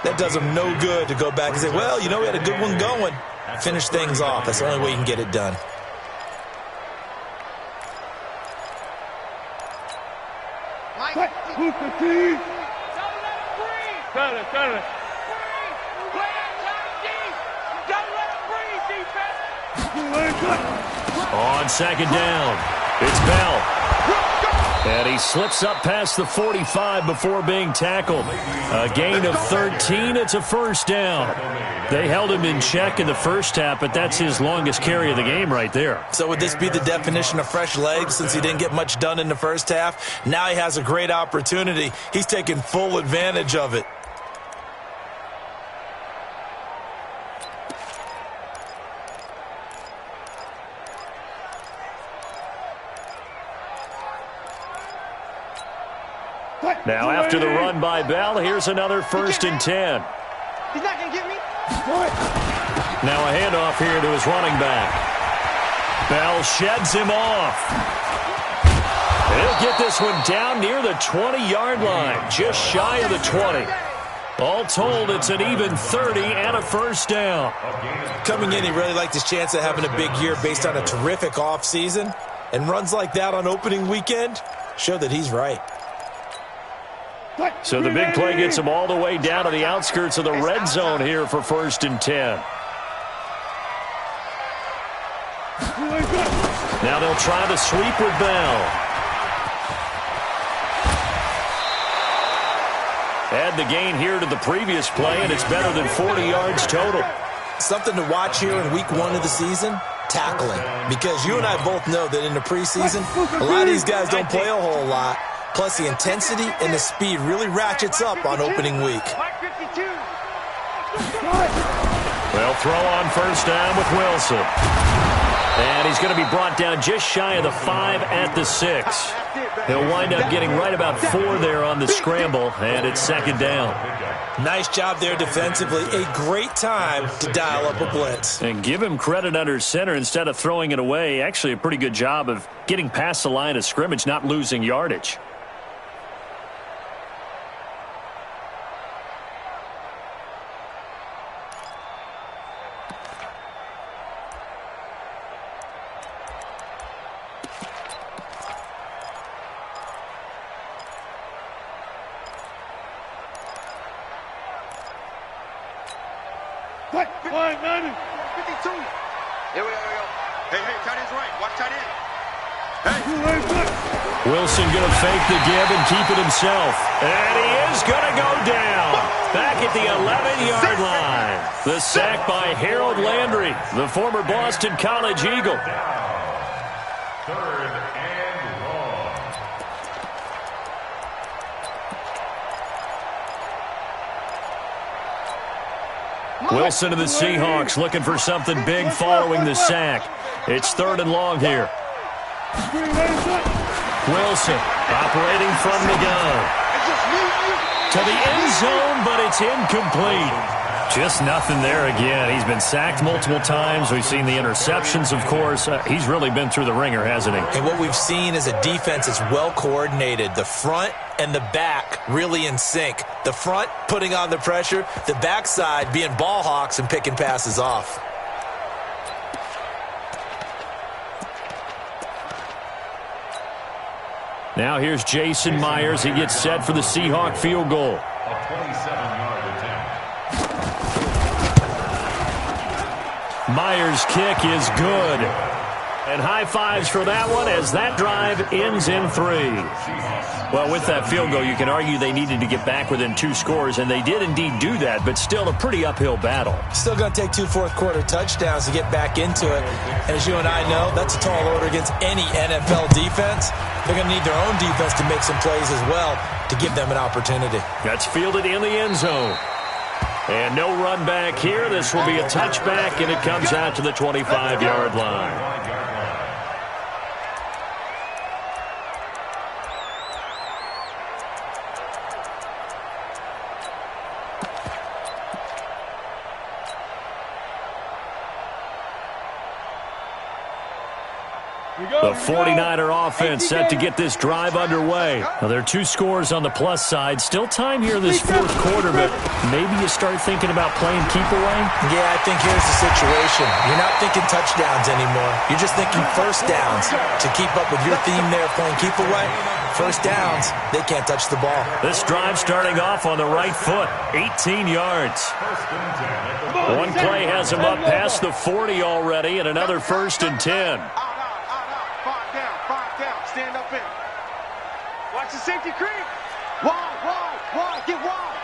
[SPEAKER 6] that does them no good to go back and say, well, you know, we had a good one going. Finish things off. That's the only way you can get it done.
[SPEAKER 2] On second down, it's Bell. And he slips up past the 45 before being tackled. A gain of 13. It's a first down. They held him in check in the first half, but that's his longest carry of the game right there.
[SPEAKER 6] So would this be the definition of fresh legs since he didn't get much done in the first half? Now he has a great opportunity. He's taking full advantage of it.
[SPEAKER 2] Now after the run by Bell, here's another first and 10.
[SPEAKER 4] He's not going to get me.
[SPEAKER 2] Now a handoff here to his running back. Bell sheds him off. He'll get this one down near the 20-yard line, just shy of the 20. All told, it's an even 30 and a first down.
[SPEAKER 6] Coming in, he really liked his chance of having a big year based on a terrific offseason. And runs like that on opening weekend show that he's right.
[SPEAKER 2] So the big play gets him all the way down to the outskirts of the red zone here for first and 10. Now they'll try the sweep with Bell. Add the gain here to the previous play, and it's better than 40 yards total.
[SPEAKER 6] Something to watch here in week one of the season, tackling. Because you and I both know that in the preseason, a lot of these guys don't play a whole lot. Plus, the intensity and the speed really ratchets up on opening week.
[SPEAKER 2] Well, throw on first down with Wilson. And he's going to be brought down just shy of the 5 at the 6. He'll wind up getting right about 4 there on the scramble, and it's second down.
[SPEAKER 6] Nice job there defensively. A great time to dial up a blitz.
[SPEAKER 2] And give him credit under center instead of throwing it away. Actually, a pretty good job of getting past the line of scrimmage, not losing yardage. Wilson going to fake the give and keep it himself. And he is going to go down. Back at the 11-yard line. The sack by Harold Landry, the former Boston College Eagle.
[SPEAKER 5] Third and long.
[SPEAKER 2] Wilson to the Seahawks looking for something big following the sack. It's third and long here. Wilson operating from the gun. To the end zone, but it's incomplete. Just nothing there again. He's been sacked multiple times. We've seen the interceptions, of course. He's really been through the ringer, hasn't he?
[SPEAKER 6] And what we've seen is a defense that's well coordinated. The front and the back really in sync. The front putting on the pressure. The backside being ball hawks and picking passes off.
[SPEAKER 2] Now here's Jason Myers. He gets set for the Seahawk field goal.
[SPEAKER 5] A 27-yard attempt.
[SPEAKER 2] Myers' kick is good. And high fives for that one as that drive ends in 3. Well, with that field goal, you can argue they needed to get back within 2 scores, and they did indeed do that, but still a pretty uphill battle.
[SPEAKER 6] Still going to take 2 fourth-quarter touchdowns to get back into it. And as you and I know, that's a tall order against any NFL defense. They're going to need their own defense to make some plays as well to give them an opportunity.
[SPEAKER 2] That's fielded in the end zone. And no run back here. This will be a touchback, and it comes out to the 25-yard line. The 49er offense set to get this drive underway. Now, there are 2 scores on the plus side. Still time here this fourth quarter, but maybe you start thinking about playing keep away?
[SPEAKER 6] Yeah, I think here's the situation. You're not thinking touchdowns anymore. You're just thinking first downs. To keep up with your theme there, playing keep away, first downs, they can't touch the ball.
[SPEAKER 2] This drive starting off on the right foot, 18 yards. One play has him up past the 40 already, and another 1st and 10.
[SPEAKER 4] Stand up in. Watch the safety creep. Wide. Get wide.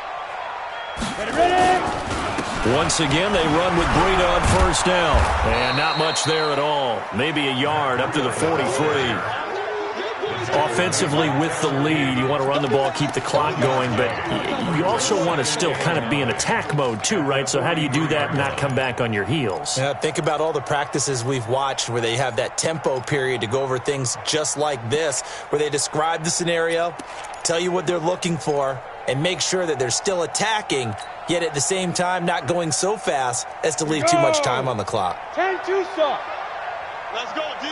[SPEAKER 4] Ready.
[SPEAKER 2] Once again, they run with Breida on first down. And not much there at all. Maybe a yard up to the 43. Offensively with the lead, you want to run the ball, keep the clock going, but you also want to still kind of be in attack mode too, right? So how do you do that and not come back on your heels?
[SPEAKER 6] Yeah, think about all the practices we've watched where they have that tempo period to go over things just like this, where they describe the scenario, tell you what they're looking for, and make sure that they're still attacking, yet at the same time not going so fast as to leave too much time on the clock.
[SPEAKER 4] 10-2 stop. Let's go, D.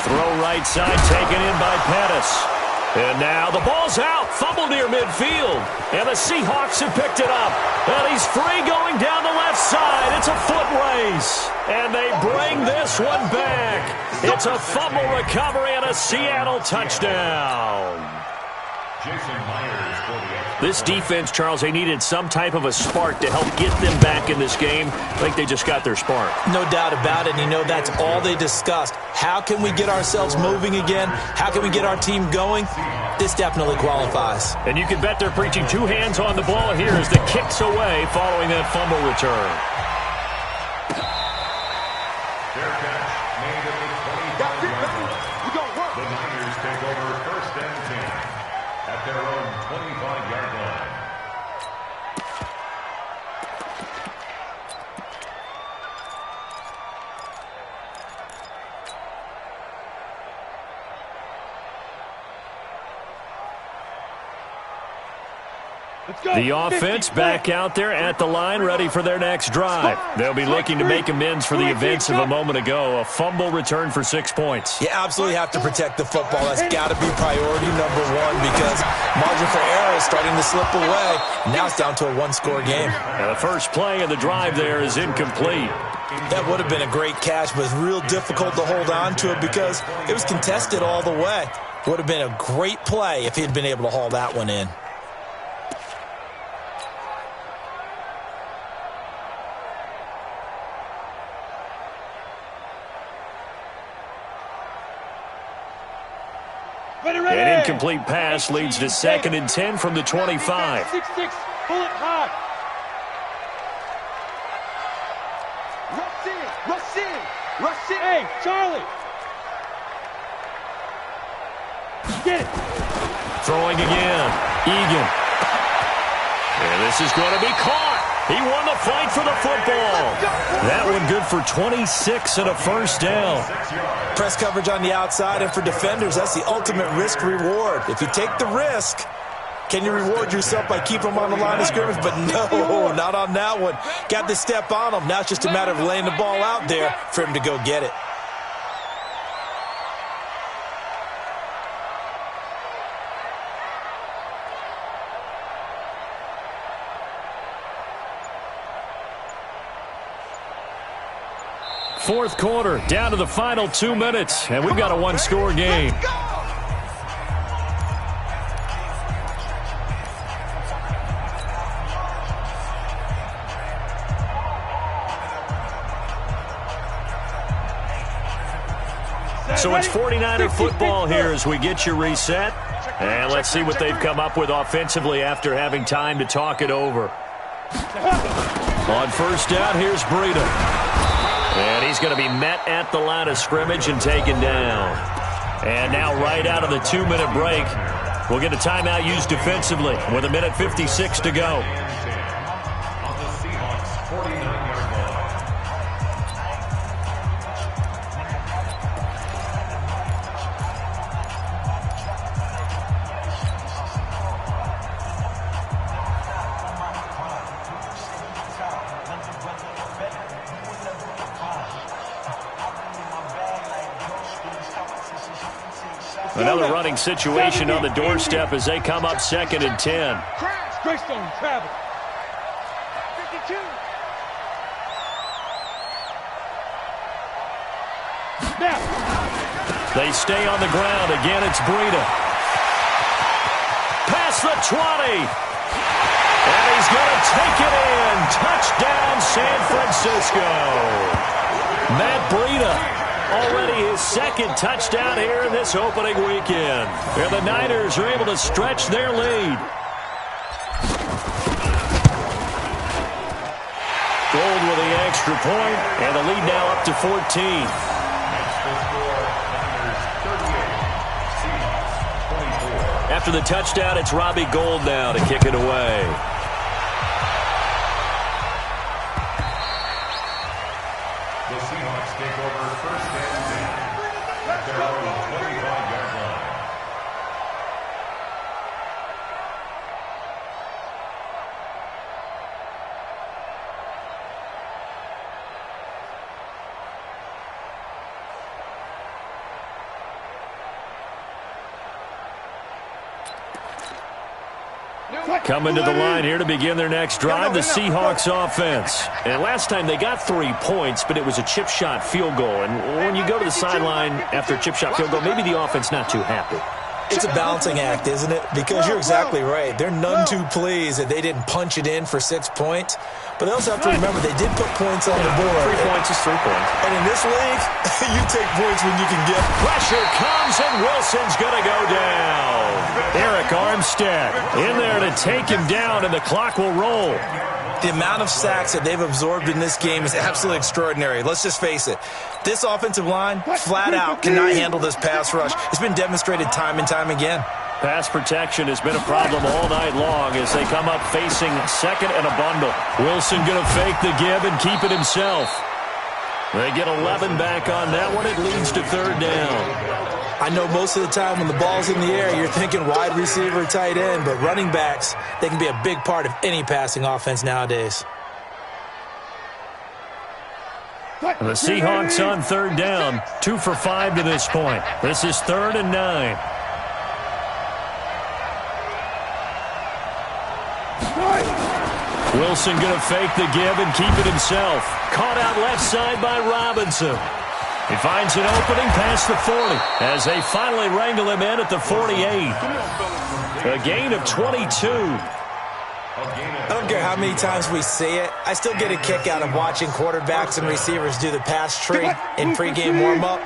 [SPEAKER 2] Throw right side taken in by Pettis. And now the ball's out. Fumble near midfield. And the Seahawks have picked it up. And he's free going down the left side. It's a foot race. And they bring this one back. It's a fumble recovery and a Seattle touchdown.
[SPEAKER 5] Jason Myers for the extra.
[SPEAKER 2] This defense, Charles, they needed some type of a spark to help get them back in this game. I think they just got their spark.
[SPEAKER 6] No doubt about it. And you know that's all they discussed. How can we get ourselves moving again? How can we get our team going? This definitely qualifies.
[SPEAKER 2] And you can bet they're preaching 2 hands on the ball here as the kick's away following that fumble return.
[SPEAKER 5] Fair catch made at the 25-yard line. The Niners take over 1st and 10 at their own 25-yard line.
[SPEAKER 2] The offense back out there at the line, ready for their next drive. They'll be looking to make amends for the events of a moment ago. A fumble return for 6 points.
[SPEAKER 6] You absolutely have to protect the football. That's got to be priority number 1 because margin for error is starting to slip away. Now it's down to a 1-score game.
[SPEAKER 2] And the first play of the drive there is incomplete.
[SPEAKER 6] That would have been a great catch, but it's real difficult to hold on to it because it was contested all the way. Would have been a great play if he had been able to haul that one in.
[SPEAKER 2] An incomplete pass leads to 2nd and 10 from the 25.
[SPEAKER 4] 6-6, pull it hard. Rush in. Hey, Charlie. Get it.
[SPEAKER 2] Throwing again. Egan. And this is going to be caught. He won the fight for the football. That one good for 26 and a 1st down.
[SPEAKER 6] Press coverage on the outside, and for defenders, that's the ultimate risk-reward. If you take the risk, can you reward yourself by keeping them on the line of scrimmage? But no, not on that one. Got to step on them. Now it's just a matter of laying the ball out there for him to go get it.
[SPEAKER 2] fourth quarter, down to the final 2 minutes, and we've got a one-score game. So it's 49er football here as we get you reset. And let's see what they've come up with offensively after having time to talk it over. On first down, here's Breida. And he's going to be met at the line of scrimmage and taken down. And now right out of the 2-minute break, we'll get a timeout used defensively with 1:56 to go. Another running situation on the doorstep as they come up 2nd and 10.
[SPEAKER 4] Greystone travel. 52. Now.
[SPEAKER 2] They stay on the ground. Again, it's Breida. Past the 20. And he's going to take it in. Touchdown, San Francisco. Matt Breida. Already his second touchdown here in this opening weekend. And the Niners are able to stretch their lead. Gold with the extra point, and the lead now up to 14. After the touchdown, it's Robbie Gould now to kick it away.
[SPEAKER 5] The Seahawks take over first and 10 at their own 25-yard line.
[SPEAKER 2] Coming to the line here to begin their next drive, the Seahawks offense. And last time they got 3 points, but it was a chip shot field goal. And when you go to the sideline after a chip shot field goal, maybe the offense not too happy.
[SPEAKER 6] It's a balancing act, isn't it? Because you're exactly right. They're none too pleased that they didn't punch it in for 6 points. But they also have to remember they did put points on the board.
[SPEAKER 2] 3 points is 3 points.
[SPEAKER 6] And in this league, you take points when you can get.
[SPEAKER 2] Pressure comes, and Wilson's going to go down. Eric Armstead in there to take him down, and the clock will roll.
[SPEAKER 6] The amount of sacks that they've absorbed in this game is absolutely extraordinary. Let's just face it. This offensive line, flat out, cannot handle this pass rush. It's been demonstrated time and time again.
[SPEAKER 2] Pass protection has been a problem all night long as they come up facing second and a bundle. Wilson going to fake the give and keep it himself. They get 11 back on that one. It leads to third down.
[SPEAKER 6] I know most of the time when the ball's in the air, you're thinking wide receiver, tight end, but running backs, they can be a big part of any passing offense nowadays.
[SPEAKER 2] The Seahawks on third down, 2 for 5 to this point. This is 3rd and 9. Wilson going to fake the give and keep it himself. Caught out left side by Robinson. He finds an opening past the 40 as they finally wrangle him in at the 48. A gain of 22.
[SPEAKER 6] I don't care how many times we see it. I still get a kick out of watching quarterbacks and receivers do the pass tree in pregame warm-up.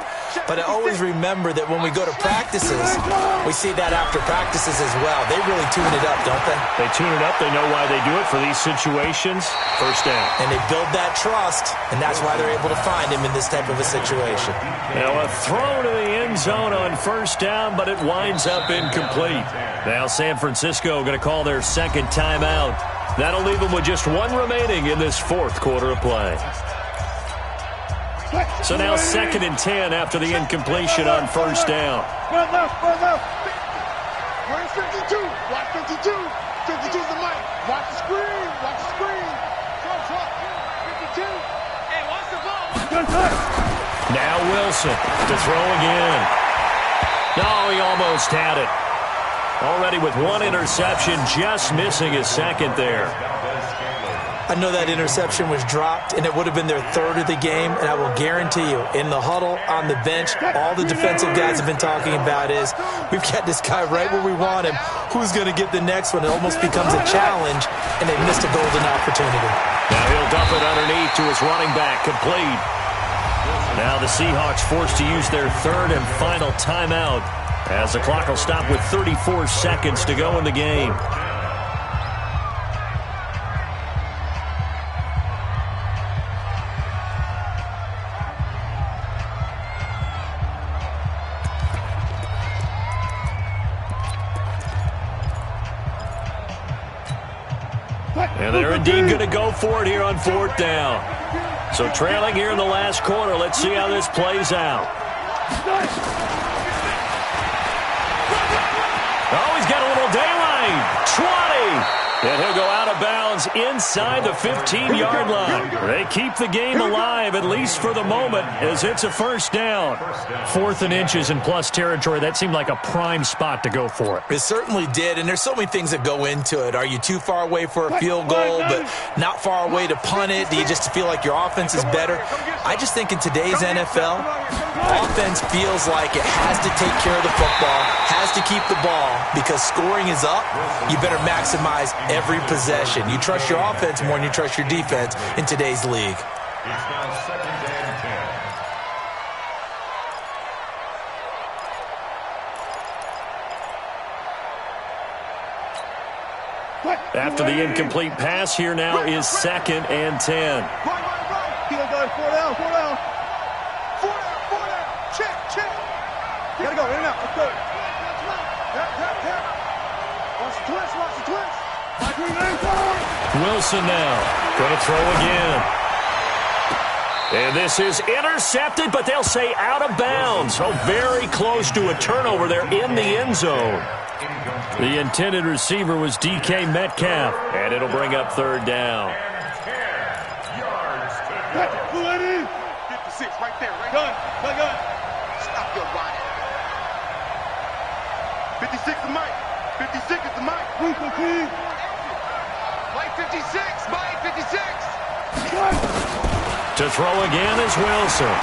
[SPEAKER 6] But I always remember that when we go to practices, we see that after practices as well. They really tune it up, don't they?
[SPEAKER 2] They tune it up. They know why they do it for these situations. First down.
[SPEAKER 6] And they build that trust, and that's why they're able to find him in this type of a situation.
[SPEAKER 2] Now a throw to the end zone on first down, but it winds up incomplete. Now San Francisco going to call their second timeout. That'll leave them with just 1 remaining in this fourth quarter of play. So now 2nd and 10 after the incompletion on first down.
[SPEAKER 3] Run left, run left. Where's 52? Watch 52. 52's the mic. Watch the screen. Watch the screen. Truck. 52. Hey, watch the ball.
[SPEAKER 2] Now Wilson to throw again. No, he almost had it. Already with 1 interception, just missing his second there.
[SPEAKER 6] I know that interception was dropped, and it would have been their third of the game, and I will guarantee you, in the huddle, on the bench, all the defensive guys have been talking about is, we've got this guy right where we want him. Who's going to get the next one? It almost becomes a challenge, and they missed a golden opportunity.
[SPEAKER 2] Now he'll dump it underneath to his running back, complete. Now the Seahawks forced to use their third and final timeout, as the clock will stop with 34 seconds to go in the game. And they're indeed going to go for it here on fourth down. So trailing here in the last quarter. Let's see how this plays out. Oh, he's got a little daylight. 20. And he'll go out of bounds inside the 15-yard line. They keep the game alive, at least for the moment, as it's a first down. 4th and inches in plus territory. That seemed like a prime spot to go for it.
[SPEAKER 6] It certainly did, and there's so many things that go into it. Are you too far away for a field goal, but not far away to punt it? Do you just feel like your offense is better? I just think in today's NFL, offense feels like it has to take care of the football, has to keep the ball, because scoring is up. You better maximize every possession. You trust your offense more than you trust your defense in today's league.
[SPEAKER 5] It's now 2nd and 10.
[SPEAKER 2] After the incomplete pass, here now is 2nd and 10.
[SPEAKER 3] Right. Keep on going. 4 down. 4 down. 4 down. Check. Gotta go. In and out. Let's go. Tap. Watch the twist.
[SPEAKER 2] Wilson now going to throw again. And this is intercepted, but they'll say out of bounds. So very close to a turnover there in the end zone. The intended receiver was DK Metcalf, and it'll bring up 3rd down.
[SPEAKER 3] 56 right there. Gun. Stop your body. 56 is Mike. 56 is the Mike. Mike 56. Mike 56.
[SPEAKER 2] To throw again is Wilson.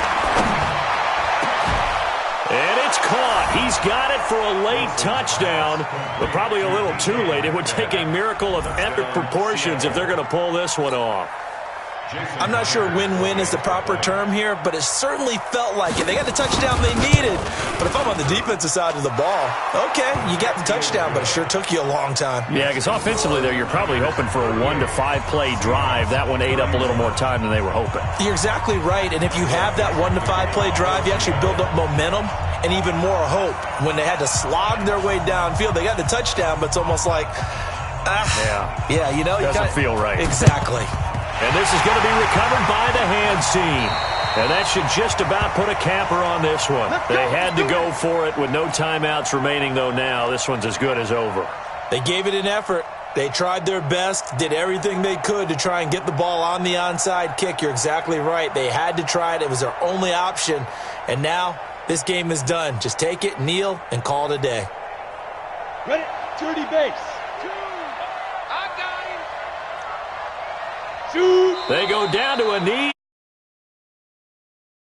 [SPEAKER 2] And it's caught. He's got it for a late touchdown, but probably a little too late. It would take a miracle of epic proportions if they're going to pull this one off.
[SPEAKER 6] I'm not sure win-win is the proper term here, but it certainly felt like it. They got the touchdown they needed. But if I'm on the defensive side of the ball, okay, you got the touchdown, but it sure took you a long time.
[SPEAKER 2] Yeah, because offensively there, you're probably hoping for a 1 to 5 play drive. That one ate up a little more time than they were hoping.
[SPEAKER 6] You're exactly right, and if you have that 1 to 5 play drive, you actually build up momentum and even more hope. When they had to slog their way downfield, they got the touchdown, but it's almost like, yeah, you know.
[SPEAKER 2] Doesn't feel right.
[SPEAKER 6] Exactly.
[SPEAKER 2] And this is going to be recovered by the hands team. And that should just about put a capper on this one. They had to go for it with no timeouts remaining, though now. This one's as good as over.
[SPEAKER 6] They gave it an effort. They tried their best, did everything they could to try and get the ball on the onside kick. You're exactly right. They had to try it. It was their only option. And now this game is done. Just take it, kneel, and call it a day.
[SPEAKER 3] Ready? 30 base.
[SPEAKER 2] They go down to a knee.